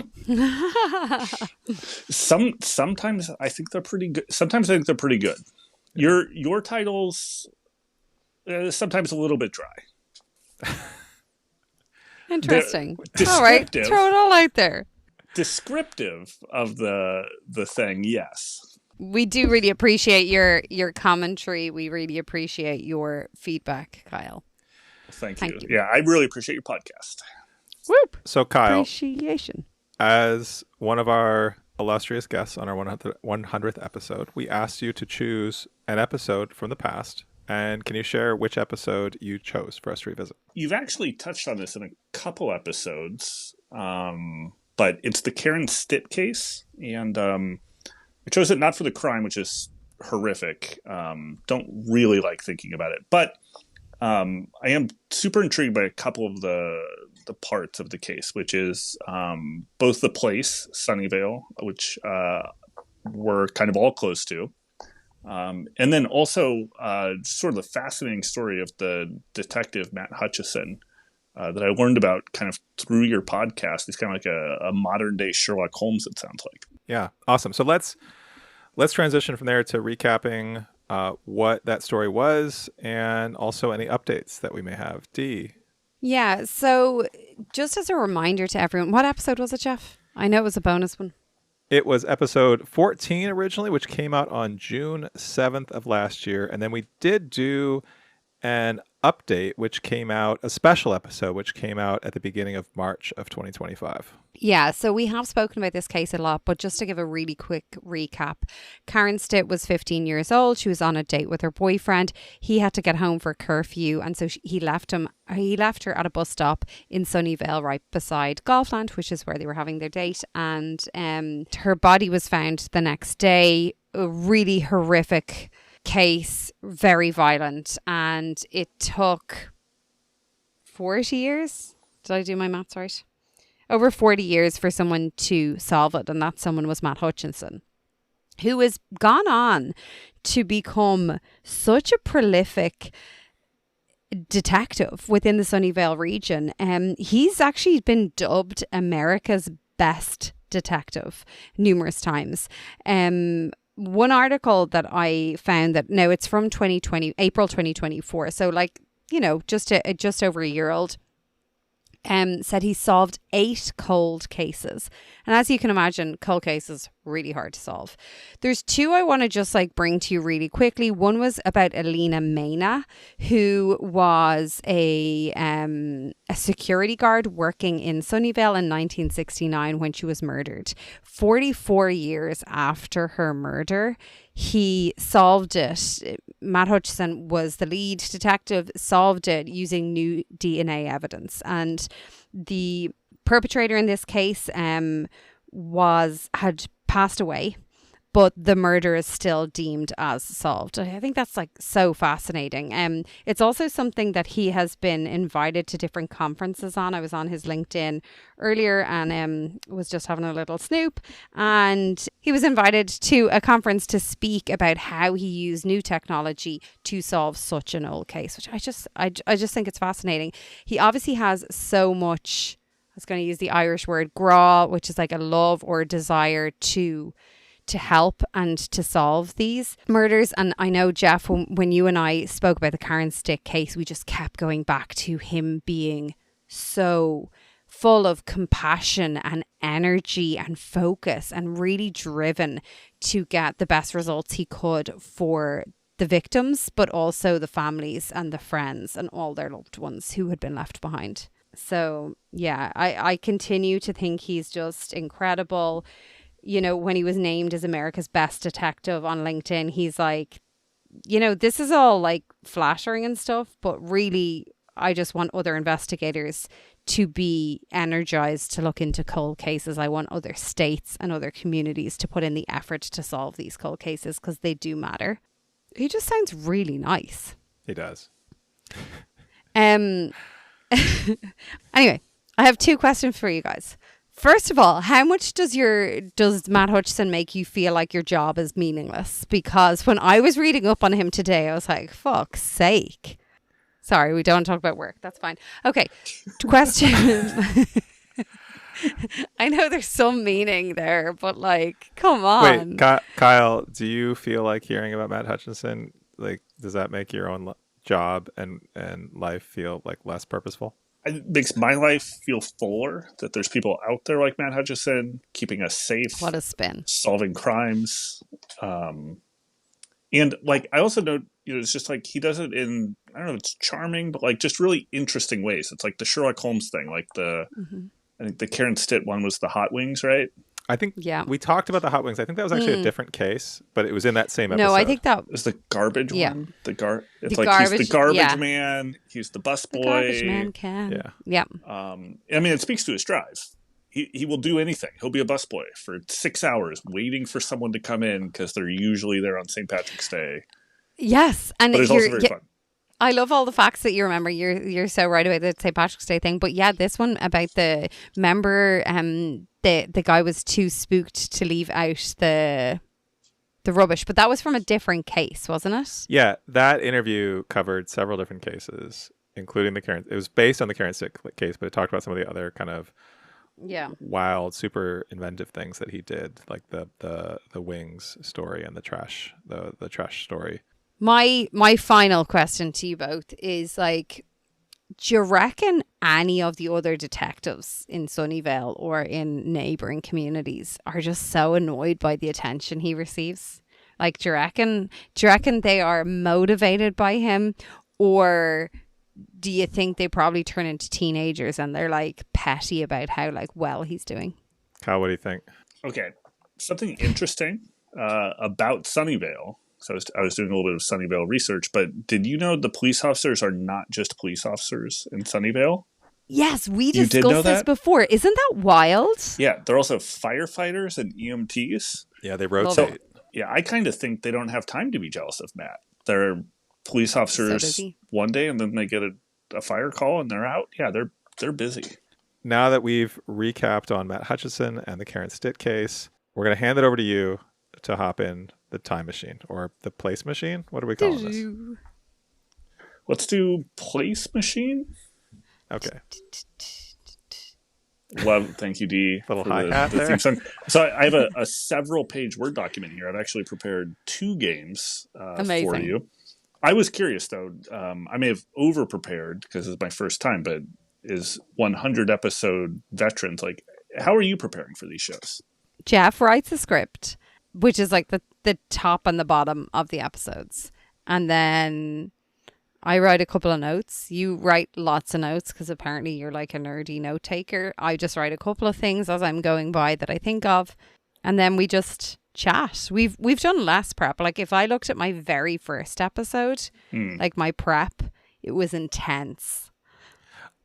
Sometimes I think they're pretty good. Sometimes I think they're pretty good. Your titles sometimes a little bit dry. Interesting. All right, throw it all out there. Descriptive of the thing, yes. We do really appreciate your commentary. We really appreciate your feedback, Kyle. Thank you. Yeah, I really appreciate your podcast. Whoop. So, Kyle, Appreciation. as one of our illustrious guests on our 100th episode, we asked you to choose an episode from the past. And can you share which episode you chose for us to revisit? You've actually touched on this in a couple episodes, but it's the Karen Stitt case. And I chose it not for the crime, which is horrific. Don't really like thinking about it. But I am super intrigued by a couple of the parts of the case, which is both the place, Sunnyvale, which we're kind of all close to, and then also sort of the fascinating story of the detective Matt Hutchison that I learned about kind of through your podcast. He's kind of like a modern day Sherlock Holmes, it sounds like. Yeah, awesome. So let's transition from there to recapping what that story was and also any updates that we may have. Dee. Yeah, so just as a reminder to everyone, what episode was it, Jeff? I know it was a bonus one. It was episode 14 originally, which came out on June 7th of last year. And then we did do an update, which came out, a special episode, which came out at the beginning of March of 2025. Yeah, so we have spoken about this case a lot, but just to give a really quick recap, Karen Stitt was 15 years old. She was on a date with her boyfriend. He had to get home for curfew, and so he left her at a bus stop in Sunnyvale, right beside Golfland, which is where they were having their date. And her body was found the next day. A really horrific case, very violent, and it took 40 years. Did I do my maths right? Over 40 years for someone to solve it, and that someone was Matt Hutchison, who has gone on to become such a prolific detective within the Sunnyvale region. He's actually been dubbed America's best detective numerous times. One article that I found that now it's from April 2024, so just over a year old. said he solved 8 cold cases. And as you can imagine, cold cases really hard to solve. There's 2 I want to just like bring to you really quickly. One was about Elena Mena, who was a security guard working in Sunnyvale in 1969 when she was murdered. 44 years after her murder, he solved it. Matt Hutchison was the lead detective, solved it using new DNA evidence. And the perpetrator in this case had passed away, but the murder is still deemed as solved. I think that's like so fascinating. It's also something that he has been invited to different conferences on. I was on his LinkedIn earlier and was just having a little snoop, and he was invited to a conference to speak about how he used new technology to solve such an old case, which I just think it's fascinating. He obviously has so much, I was going to use the Irish word gra, which is like a love or a desire to help and to solve these murders. And I know, Jeff, when you and I spoke about the Karen Stick case, we just kept going back to him being so full of compassion and energy and focus and really driven to get the best results he could for the victims, but also the families and the friends and all their loved ones who had been left behind. So yeah, I continue to think he's just incredible. You know, when he was named as America's Best Detective on LinkedIn, he's like, you know, this is all like flattering and stuff, but really, I just want other investigators to be energized to look into cold cases. I want other states and other communities to put in the effort to solve these cold cases because they do matter. He just sounds really nice. He does. Anyway, I have 2 questions for you guys. First of all, how much does Matt Hutchison make you feel like your job is meaningless? Because when I was reading up on him today, I was like, fuck's sake. Sorry, we don't talk about work. That's fine. Okay, question. I know there's some meaning there, but like, come on. Wait, Kyle, do you feel like hearing about Matt Hutchison, like, does that make your own job and life feel like less purposeful? It makes my life feel fuller that there's people out there like Matt Hutchison keeping us safe. What a spin. Solving crimes. And like, I also know, you know, it's just like he does it in, I don't know, it's charming, but like just really interesting ways. It's like the Sherlock Holmes thing, like I think the Karen Stitt one was the hot wings, right? I think we talked about the hot wings. I think that was actually a different case, but it was in that same episode. No, I think that was the garbage one. It's the like garbage, he's the garbage man. He's the busboy. The garbage man can. Yeah. I mean, it speaks to his drive. He will do anything. He'll be a busboy for 6 hours waiting for someone to come in because they're usually there on St. Patrick's Day. Yes, and but it's also very fun. I love all the facts that you remember. You're so right about the St. Patrick's Day thing. But yeah, this one about the member, the guy was too spooked to leave out the rubbish. But that was from a different case, wasn't it? Yeah, that interview covered several different cases, including the Karen. It was based on the Karen Stick case, but it talked about some of the other kind of wild, super inventive things that he did, like the wings story and the trash story. My final question to you both is like, do you reckon any of the other detectives in Sunnyvale or in neighbouring communities are just so annoyed by the attention he receives? Like, do you reckon they are motivated by him, or do you think they probably turn into teenagers and they're like petty about how like well he's doing? Kyle, what do you think? Okay, something interesting about Sunnyvale. So I was doing a little bit of Sunnyvale research, but did you know the police officers are not just police officers in Sunnyvale? Yes, we discussed this before. Isn't that wild? Yeah, they're also firefighters and EMTs. Yeah, they rotate. So, I kind of think they don't have time to be jealous of Matt. They're police officers one day, and then they get a fire call, and they're out. Yeah, they're busy. Now that we've recapped on Matt Hutchison and the Karen Stitt case, we're going to hand it over to you to hop in the time machine or the place machine. What are we calling this? Let's do place machine. Okay. Love, thank you, Dee. Little hi-hat there. So I have a several page Word document here. I've actually prepared 2 games for you. I was curious though. I may have over prepared because it's my first time, but is 100 episode veterans. Like, how are you preparing for these shows? Jeff writes a script, which is like the top and the bottom of the episodes. And then I write a couple of notes. You write lots of notes because apparently you're like a nerdy note taker. I just write a couple of things as I'm going by that I think of. And then we just chat. We've done less prep. Like if I looked at my very first episode, like my prep, it was intense.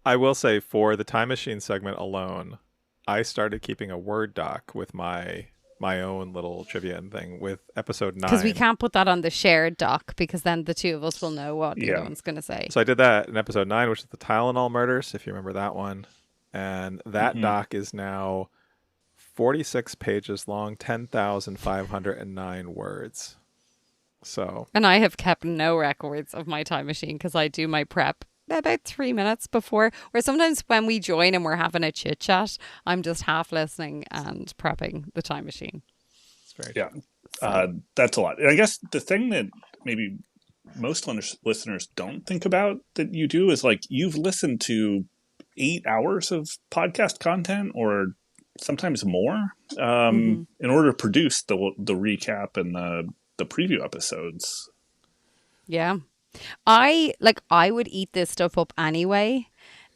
I will say for the Time Machine segment alone, I started keeping a Word doc with my own little trivia and thing with episode 9. Because we can't put that on the shared doc because then the two of us will know what the other one's going to say. So I did that in episode 9, which is the Tylenol murders, if you remember that one. And that doc is now 46 pages long, 10,509 words. So. And I have kept no records of my Time Machine because I do my prep about 3 minutes before, or sometimes when we join and we're having a chit chat, I'm just half listening and prepping the Time Machine. That's a lot. And I guess the thing that maybe most listeners don't think about that you do is like you've listened to 8 hours of podcast content or sometimes more in order to produce the recap and the preview episodes. Yeah. I would eat this stuff up anyway.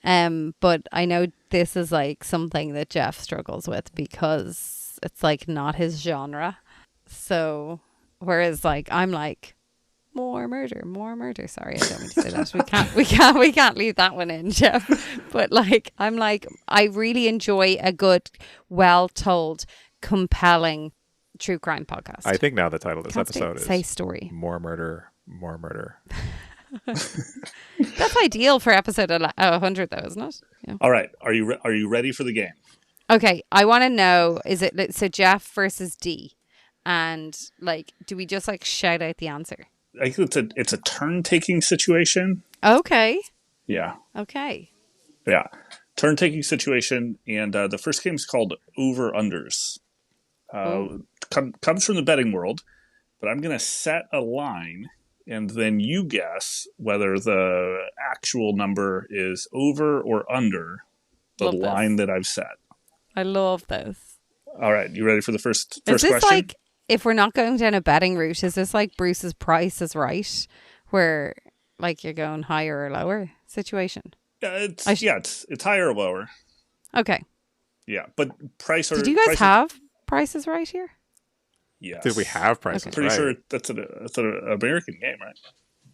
But I know this is like something that Jeff struggles with because it's like not his genre. So whereas like I'm like more murder. Sorry, I don't mean to say that. We can't leave that one in, Jeff. But like I'm like I really enjoy a good, well told, compelling true crime podcast. I think now the title of this episode say is story. More Murder. That's ideal for episode 100 though, isn't it? Yeah. All right. Are you ready for the game? Okay. I want to know, is it so Jeff versus D? And like, do we just like shout out the answer? I think it's a turn taking situation. Okay. Yeah. Okay. Yeah. Turn taking situation. And the first game is called Over Unders. Comes from the betting world, but I'm going to set a line and then you guess whether the actual number is over or under the line that I've set. I love this. All right. You ready for the first is this question? Like, if we're not going down a betting route, is this like Bruce's Price is Right, where like you're going higher or lower situation? Yeah, it's higher or lower. Okay. Yeah, but Price or... Did you guys have Price is Right here? Yes. Did we have Price is Right? Pretty sure that's an American game, right?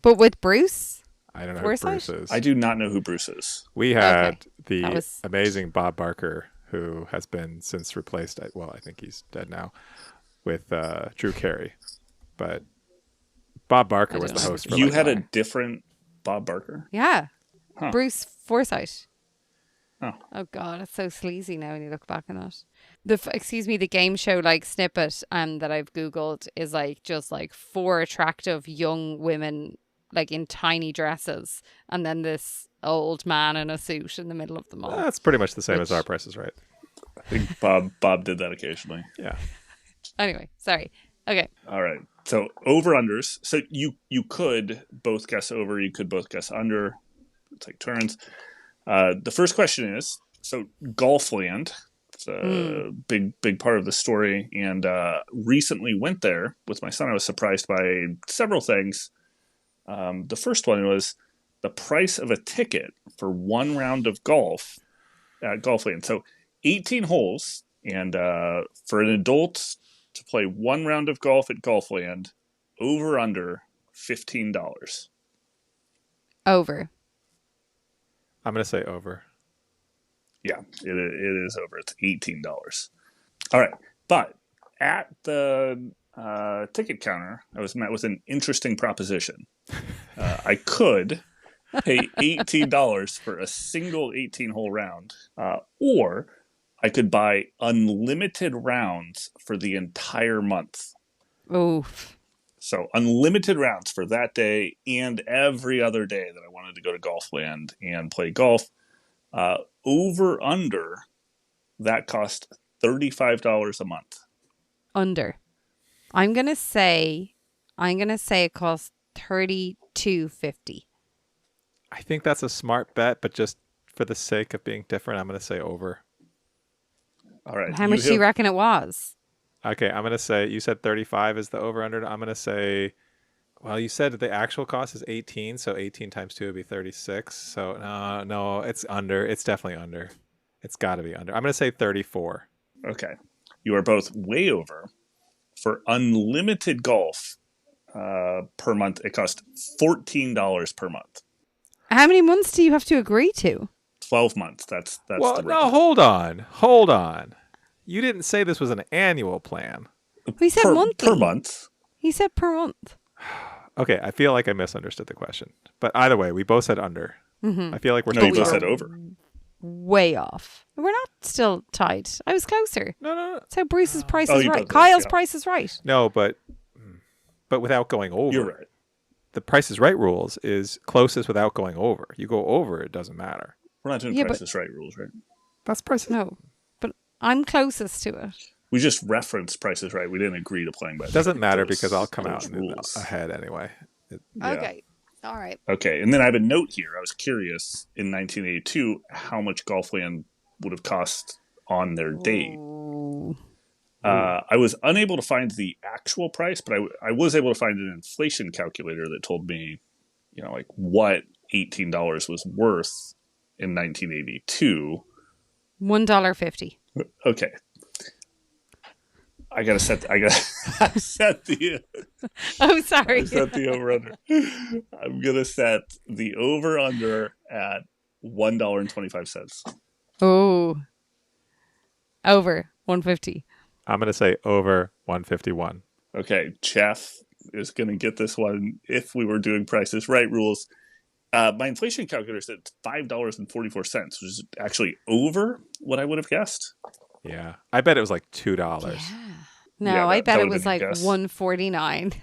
But with Bruce? I don't know who Bruce is. I do not know who Bruce is. We had the amazing Bob Barker, who has been since replaced, well, I think he's dead now, with Drew Carey. But Bob Barker was the host for You had a different Bob Barker? Yeah. Huh. Bruce Forsyth. Oh God, it's so sleazy now when you look back on it. The game show like snippet that I've Googled is like just like 4 attractive young women like in tiny dresses and then this old man in a suit in the middle of them all. That's pretty much the same as Our Price is Right. I think Bob did that occasionally. Yeah. Anyway, sorry. Okay. All right. So over unders. So you could both guess over, you could both guess under. It's like turns. The first question is, so Golfland, it's a big part of the story, and recently went there with my son. I was surprised by several things. The first one was the price of a ticket for one round of golf at Golfland. So 18 holes, and for an adult to play one round of golf at Golfland, over under $15. Over. I'm going to say over. Yeah, it is over. It's $18. All right. But at the ticket counter, I was met with an interesting proposition. I could pay $18 for a single 18-hole round, or I could buy unlimited rounds for the entire month. Oof. So unlimited rounds for that day and every other day that I wanted to go to Golfland and play golf. Over under, that cost $35 a month. Under. I'm gonna say it costs $32.50. I think that's a smart bet, but just for the sake of being different, I'm going to say over. All right. How much do you reckon it was? Okay, I'm going to say, you said 35 is the over-under. I'm going to say, well, you said the actual cost is 18, so 18 times 2 would be 36. So, no, it's under. It's definitely under. It's got to be under. I'm going to say 34. Okay. You are both way over. For unlimited golf per month, it costs $14 per month. How many months do you have to agree to? 12 months. That's Well, the no, hold on. You didn't say this was an annual plan. We said monthly. Per month. He said per month. Okay, I feel like I misunderstood the question. But either way, we both said under. I feel like we're No, still you both tied. said over. Way off. We're not still tied. I was closer. No. That's how Bruce's price Oh, is you right. both did, Kyle's yeah. price is right. No, but without going over. You're right. The Price is Right rules is closest without going over. You go over, it doesn't matter. We're not doing Yeah, Price is Right rules, right? That's Price is No, but I'm closest to it. We just referenced Price is Right. We didn't agree to playing by. Doesn't matter those- because I'll come those out rules. ahead anyway. Yeah. Okay. All right. Okay, and then I have a note here. I was curious in 1982 how much Golfland would have cost on their date. Ooh. I was unable to find the actual price, but I was able to find an inflation calculator that told me, like what $18 was worth in 1982. $1.50. Okay. I gotta set the Oh, sorry. set the over under. I'm gonna set the over under at $1.25. Oh. Over 150. I'm going to say over 151. Okay, Jeff is gonna get this one if we were doing Price is Right rules. My inflation calculator said $5.44, which is actually over what I would have guessed. Yeah. I bet it was like $2. No, Yeah, I that bet it would've was been a like guess. $1.49.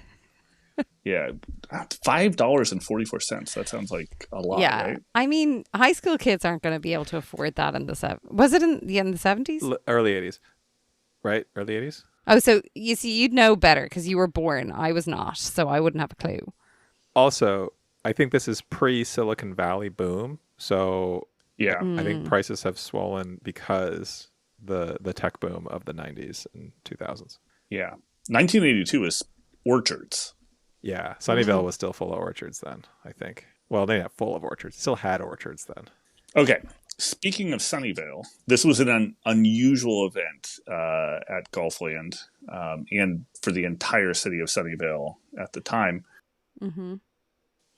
Yeah, $5.44. That sounds like a lot, Yeah. right? I mean, high school kids aren't going to be able to afford that in the 70s. Was it in the 70s? Early 80s. Right? Early 80s? Oh, so you see, you'd know better because you were born. I was not, so I wouldn't have a clue. Also, I think this is pre-Silicon Valley boom. So Yeah. I think prices have swollen because the tech boom of the 90s and 2000s. Yeah. 1982 is orchards. Yeah, Sunnyvale was still full of orchards then, I think. Well, they not full of orchards. Still had orchards then. Okay. Speaking of Sunnyvale, this was an unusual event at Golfland and for the entire city of Sunnyvale at the time. Mm-hmm.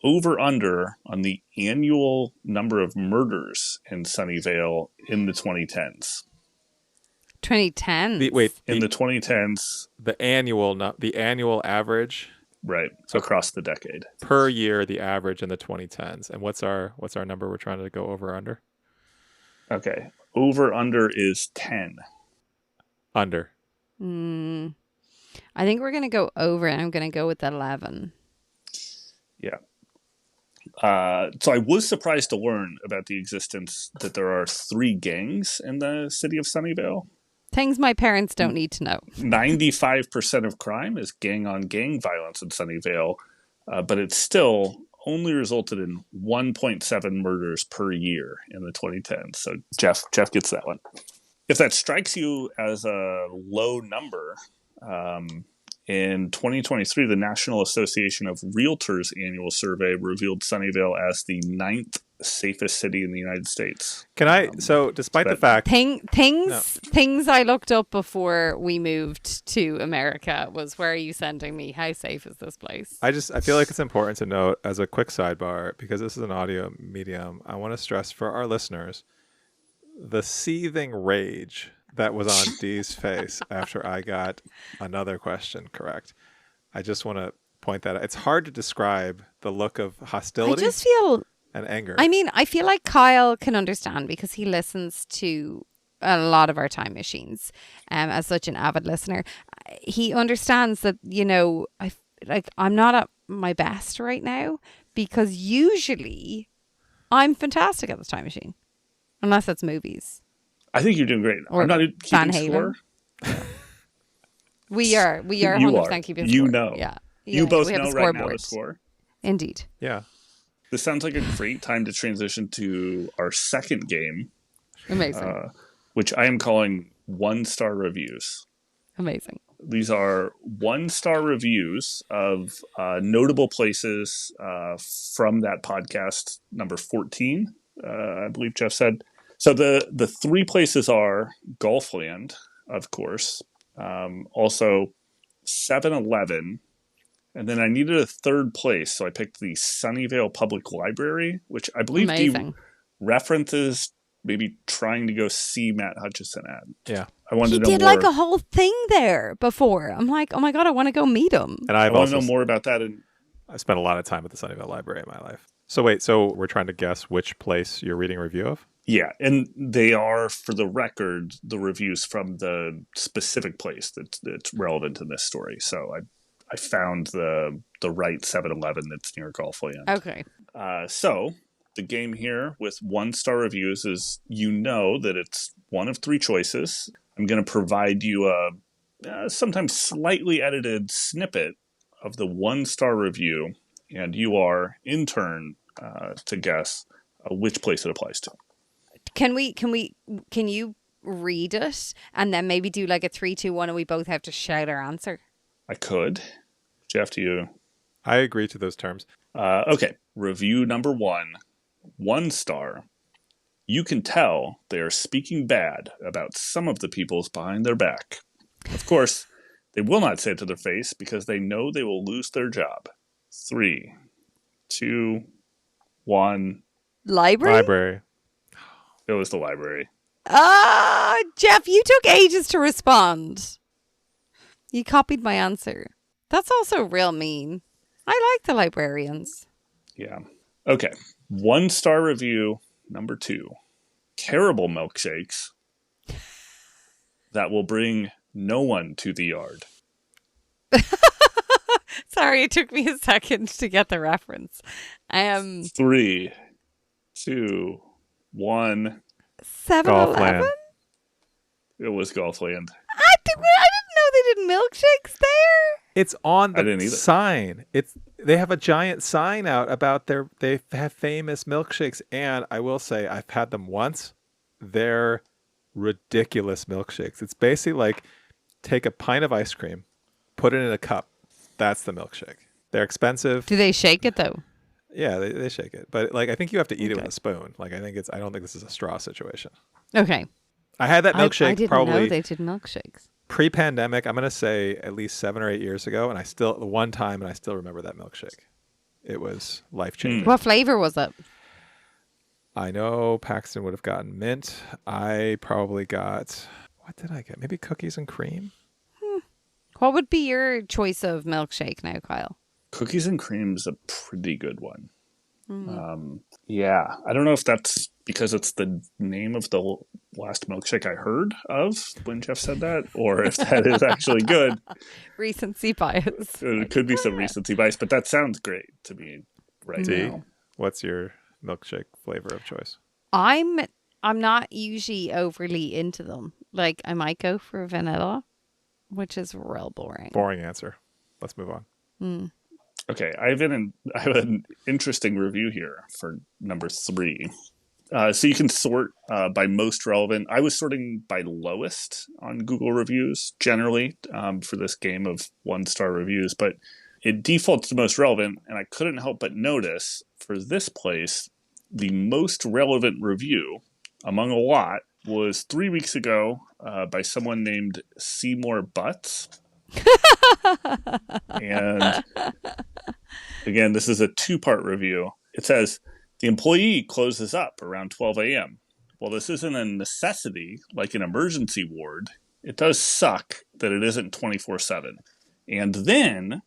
Over under on the annual number of murders in Sunnyvale in the 2010s. 2010. The 2010s, the annual average right, across the decade. per year, the average in the 2010s. And what's our number we're trying to go over under? Okay. Over under is 10. Under. I think we're going to go over, and I'm going to go with 11. Yeah. So I was surprised to learn about the existence that there are 3 gangs in the city of Sunnyvale. Things my parents don't need to know. 95% of crime is gang-on-gang violence in Sunnyvale, but it's still only resulted in 1.7 murders per year in the 2010s. So Jeff gets that one. If that strikes you as a low number, in 2023, the National Association of Realtors annual survey revealed Sunnyvale as the 9th safest city in the United States. Can I? So, despite the fact, Things I looked up before we moved to America was, where are you sending me? How safe is this place? I feel like it's important to note as a quick sidebar, because this is an audio medium, I want to stress for our listeners the seething rage that was on Dee's face after I got another question correct. I just want to point that out. It's hard to describe the look of I hostility just feel, and anger. I mean, I feel like Kyle can understand because he listens to a lot of our time machines as such an avid listener. He understands that, I'm not at my best right now because usually I'm fantastic at the time machine, unless it's movies. I think you're doing great. Or I'm not Van keeping Halen. score. We are You 100% are. keeping You score. know. Yeah. You both we have know a right now the scoreboard. score. Indeed. Yeah. this sounds like a great time to transition to our second game, Amazing. which I am calling 1-star reviews. Amazing. These are 1-star reviews of notable places from that podcast, number 14, I believe Jeff said. So the 3 places are Golfland, of course, also 7-Eleven, and then I needed a third place, so I picked the Sunnyvale Public Library, which I believe Amazing. references maybe trying to go see Matt Hutchison at. Yeah. I wanted He to know did more. like a whole thing there before. I'm like, oh my God, I want to go meet him. And I I've want to also know more about that. And I spent a lot of time at the Sunnyvale Library in my life. So wait, so we're trying to guess which place you're reading a review of? yeah, and they are, for the record, the reviews from the specific place that's relevant to this story. So I found the right 7-Eleven that's near Golfland. Okay. So the game here with 1-star reviews is, that it's one of 3 choices. I'm going to provide you a sometimes slightly edited snippet of the 1-star review, and you are in turn to guess which place it applies to. Can you read it and then maybe do like a 3, 2, 1 and we both have to shout our answer? I could. Jeff, do you? I agree to those terms. Okay. Review number 1, 1 star. You can tell they are speaking bad about some of the peoples behind their back. Of course, they will not say it to their face because they know they will lose their job. 3, 2, 1. Library. It was the library. Jeff, you took ages to respond. You copied my answer. That's also real mean. I like the librarians. Yeah. Okay. 1-star review number 2. Terrible milkshakes that will bring no one to the yard. Sorry, it took me a second to get the reference. 3, 2, 1. 7-Eleven? It was Golfland. I didn't know they did milkshakes there. It's on I didn't the either. sign. They have a giant sign out about they have famous milkshakes, and I will say I've had them once. They're ridiculous milkshakes. It's basically like take a pint of ice cream, put it in a cup. That's the milkshake. They're expensive. Do they shake it though? Yeah, they shake it, but like I think you have to eat it with Okay. a spoon. Like I don't think this is a straw situation. Okay. I had that I milkshake didn't probably know they did milkshakes. pre-pandemic. I'm gonna say at least 7 or 8 years ago, and I still remember that milkshake. It was life changing. What flavor was it? I know Paxton would have gotten mint. I probably got, what did I get? Maybe cookies and cream. What would be your choice of milkshake now, Kyle? Cookies and cream is a pretty good one. Yeah. I don't know if that's because it's the name of the last milkshake I heard of when Jeff said that, or if that is actually good. Recency bias. It could be some recency bias, but that sounds great to me right D, now. what's your milkshake flavor of choice? I'm not usually overly into them. Like I might go for vanilla, which is real boring. Boring answer. Let's move on. Okay, I have an interesting review here for number 3. So you can sort by most relevant. I was sorting by lowest on Google reviews generally for this game of 1-star reviews, but it defaults to most relevant, and I couldn't help but notice for this place, the most relevant review among a lot was 3 weeks ago by someone named Seymour Butts. And again, this is a 2-part review. It says, the employee closes up around 12 a.m. While this isn't a necessity like an emergency ward, it does suck that it isn't 24/7. And then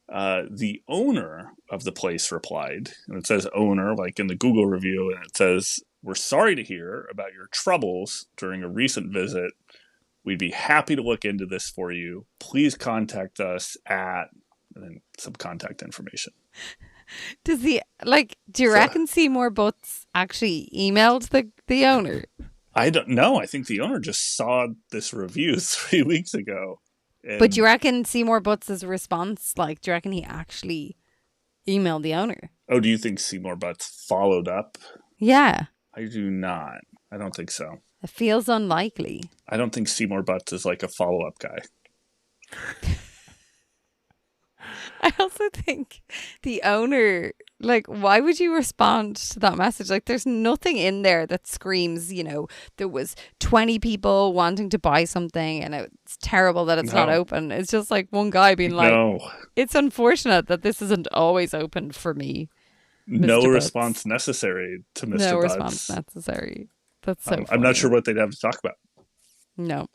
the owner of the place replied, and it says owner like in the Google review, and it says, we're sorry to hear about your troubles during a recent visit. We'd be happy to look into this for you. Please contact us at, and then some contact information. Do you reckon Seymour Butts actually emailed the owner? I don't know. I think the owner just saw this review 3 weeks ago. But do you reckon Seymour Butts' response, do you reckon he actually emailed the owner? Oh, do you think Seymour Butts followed up? Yeah. I do not. I don't think so. It feels unlikely. I don't think Seymour Butts is like a follow-up guy. I also think the owner, like, why would you respond to that message? Like, there's nothing in there that screams, there was 20 people wanting to buy something and it's terrible that it's not No. open. It's just like one guy being like, No. it's unfortunate that this isn't always open for me. No Mr. Butts. response necessary to Mr. No Butts. response necessary. That's so funny. I'm not sure what they'd have to talk about. No.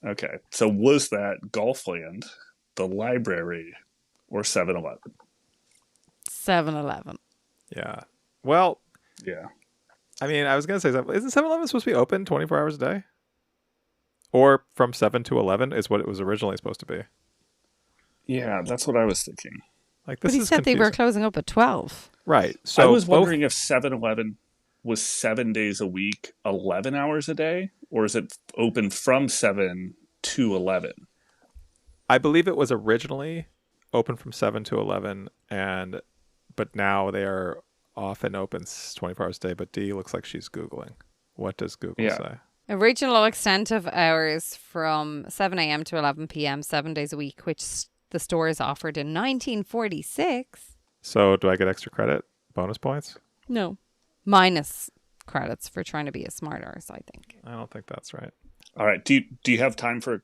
Okay. So was that Golfland, the library, or 7-Eleven? 7-Eleven. Yeah. Well, Yeah. I mean, I was going to say, isn't 7-Eleven supposed to be open 24 hours a day? Or from 7 to 11 is what it was originally supposed to be. Yeah, that's what I was thinking. Like, But this he is said they were confusing. closing up at 12. Right. So I was both- wondering if 7-Eleven was 7 days a week, 11 hours a day, or is it open from 7 to 11? I believe it was originally open from 7 to 11, but now they are off and open 24 hours a day. But Dee looks like she's Googling. What does Google Yeah. say? Original extent of hours from 7 a.m. to 11 p.m., 7 days a week, which the stores offered in 1946. So do I get extra credit? Bonus points? No. Minus credits for trying to be a smart arse, I think. I don't think that's right. All right. Do you have time for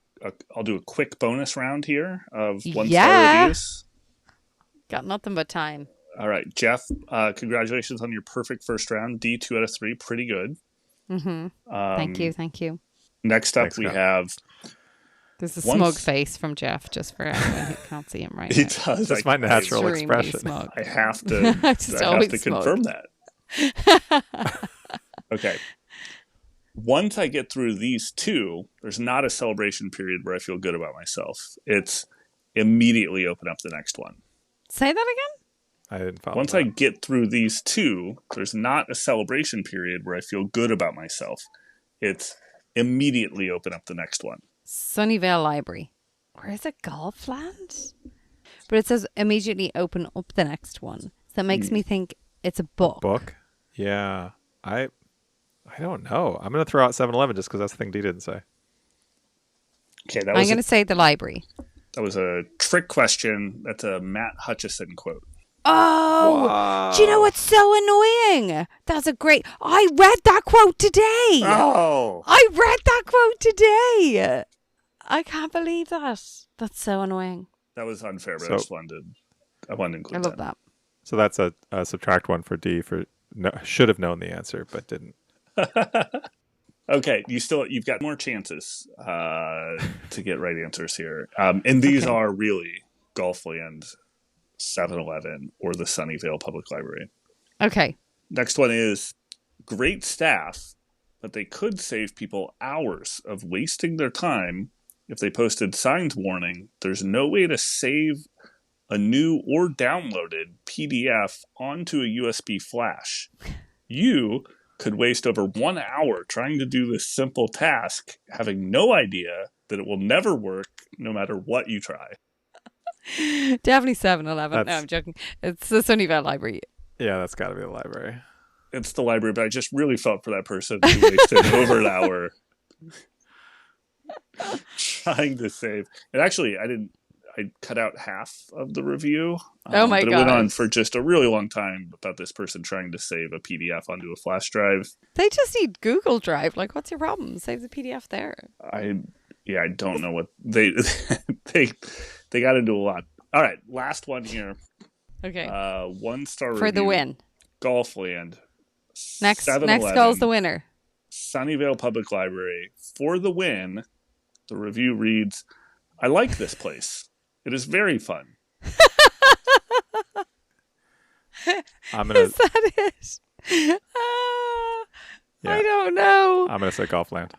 I'll do a quick bonus round here of 1-star Yeah. reviews? Got nothing but time. All right, Jeff, congratulations on your perfect first round. D, 2 out of 3, pretty good. Mm-hmm. Thank you. Next up, Thanks, we Scott. have... There's a Once- smug face from Jeff, just for anyone who can't see him right He now. does. That's my natural Extremely expression. smug. I have to, Just I have always to smug. confirm that. Okay. Once I get through these two, there's not a celebration period where I feel good about myself. It's immediately open up the next one. Say that again? I didn't follow Once that. I get through these two, there's not a celebration period where I feel good about myself. It's immediately open up the next one. Sunnyvale Library. Or is it Golfland? But it says immediately open up the next one. So that makes me think it's a book. Book? Yeah. I don't know. I'm going to throw out 7-Eleven just because that's the thing Dee didn't say. Okay, that I'm was, going to say the library. that was a trick question. That's a Matt Hutchison quote. Oh, do you know what's so annoying? That's a great... I read that quote today. Oh! I read that quote today. I can't believe that. That's so annoying. That was unfair, but So- I just wanted to I include love that. So that's a subtract one for Dee for should have known the answer but didn't. Okay, you've got more chances to get right answers here. And these Okay. are really Golfland, 7-Eleven, or the Sunnyvale Public Library. Okay. Next one is great staff, but they could save people hours of wasting their time if they posted signs warning there's no way to save a new or downloaded PDF onto a USB flash. You could waste over 1 hour trying to do this simple task, having no idea that it will never work no matter what you try. Definitely 7-Eleven. No, That's- I'm joking. It's the Sunnyvale Library. Yeah, that's got to be the library. It's the library, but I just really felt for that person who wasted over an hour trying to save. And actually, I cut out half of the review. Oh my But it went on God. for just a really long time about this person trying to save a PDF onto a flash drive. They just need Google Drive. Like, what's your problem? Save the PDF there. I don't know what they they got into a lot. All right, last one here. Okay. 1-star For the review. win. Golfland. Next 7-Eleven, goal's the winner. Sunnyvale Public Library. For the win, the review reads, I like this place. It is very fun. I'm gonna Is that it? Yeah. I don't know. I'm gonna say Golfland.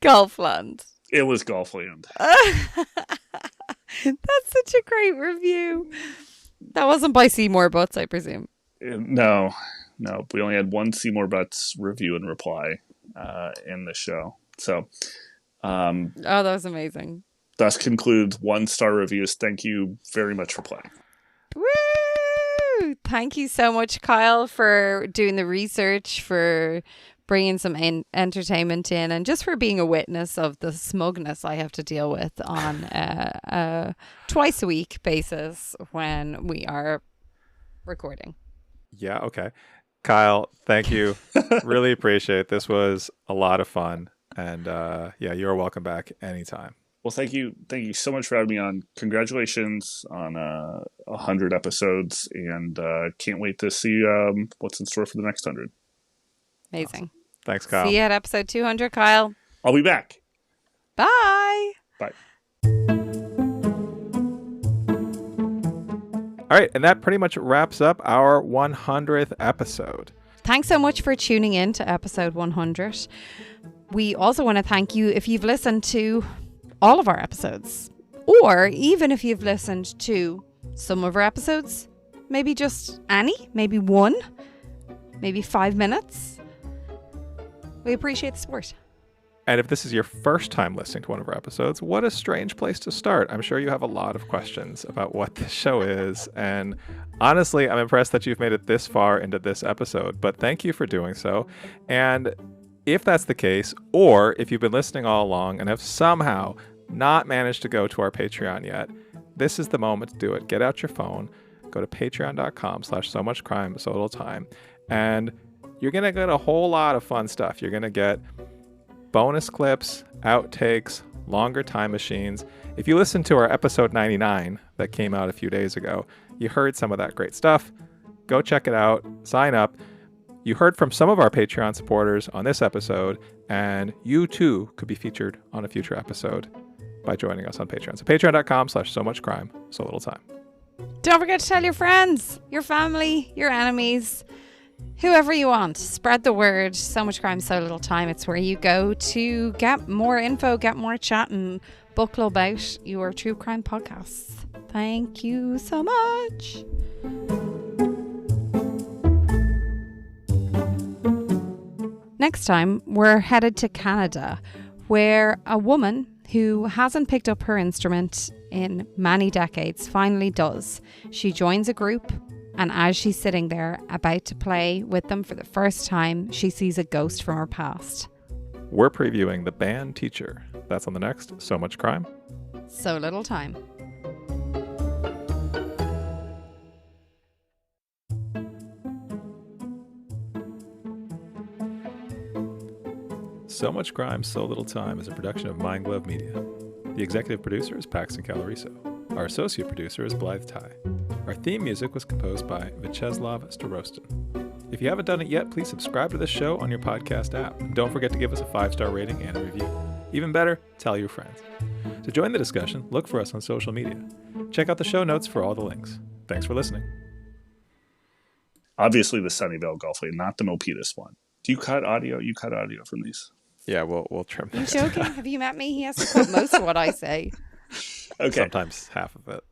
Golfland. It was Golfland. That's such a great review. That wasn't by Seymour Butts, I presume. No. We only had one Seymour Butts review and reply in the show. So, Oh, that was amazing. thus concludes 1-star reviews. Thank you very much for playing. Woo! Woo! Thank you so much, Kyle, for doing the research, for bringing some entertainment in, and just for being a witness of the smugness I have to deal with on a twice a week basis when we are recording. Yeah, okay. Kyle, thank you. Really appreciate it. This was a lot of fun. And yeah, you're welcome back anytime. Well, thank you so much for having me on. Congratulations on 100 episodes, and can't wait to see what's in store for the next 100. Amazing. Awesome. Thanks, Kyle. See you at episode 200, Kyle. I'll be back. Bye. Bye. All right, and that pretty much wraps up our 100th episode. Thanks so much for tuning in to episode 100. We also want to thank you if you've listened to all of our episodes, or even if you've listened to some of our episodes, maybe just any, maybe one, maybe 5 minutes. We appreciate the support. And if this is your first time listening to one of our episodes, what a strange place to start. I'm sure you have a lot of questions about what this show is. And honestly, I'm impressed that you've made it this far into this episode, but thank you for doing so. And if that's the case, or if you've been listening all along and have somehow not managed to go to our Patreon yet, this is the moment to do it. Get out your phone, go to patreon.com/so-much-crime, so little time, and you're going to get a whole lot of fun stuff. You're going to get bonus clips, outtakes, longer time machines. If you listen to our episode 99 that came out a few days ago, you heard some of that great stuff. Go check it out, sign up. You heard from some of our Patreon supporters on this episode, and you too could be featured on a future episode by joining us on Patreon. So patreon.com/so-much-crime, so little time. Don't forget to tell your friends, your family, your enemies, whoever you want. Spread the word. So Much Crime, So Little Time. It's where you go to get more info, get more chat, and book club out your true crime podcasts. Thank you so much. Next time, we're headed to Canada, where a woman who hasn't picked up her instrument in many decades finally does. She joins a group, and as she's sitting there about to play with them for the first time, she sees a ghost from her past. We're previewing The Band Teacher. That's on the next So Much Crime, So Little Time. So Much Crime, So Little Time is a production of Mind Glove Media. The executive producer is Paxton Caloriso. Our associate producer is Blythe Ty. Our theme music was composed by Vyacheslav Starostin. If you haven't done it yet, please subscribe to this show on your podcast app. And don't forget to give us a 5-star rating and a review. Even better, tell your friends. To join the discussion, look for us on social media. Check out the show notes for all the links. Thanks for listening. Obviously the Sunnyvale Golf League, not the Milpitas one. Do you cut audio? You cut audio from these? Yeah, we'll trim Are you that. joking? Have you met me? He has to cut most of what I say. Okay. Sometimes half of it.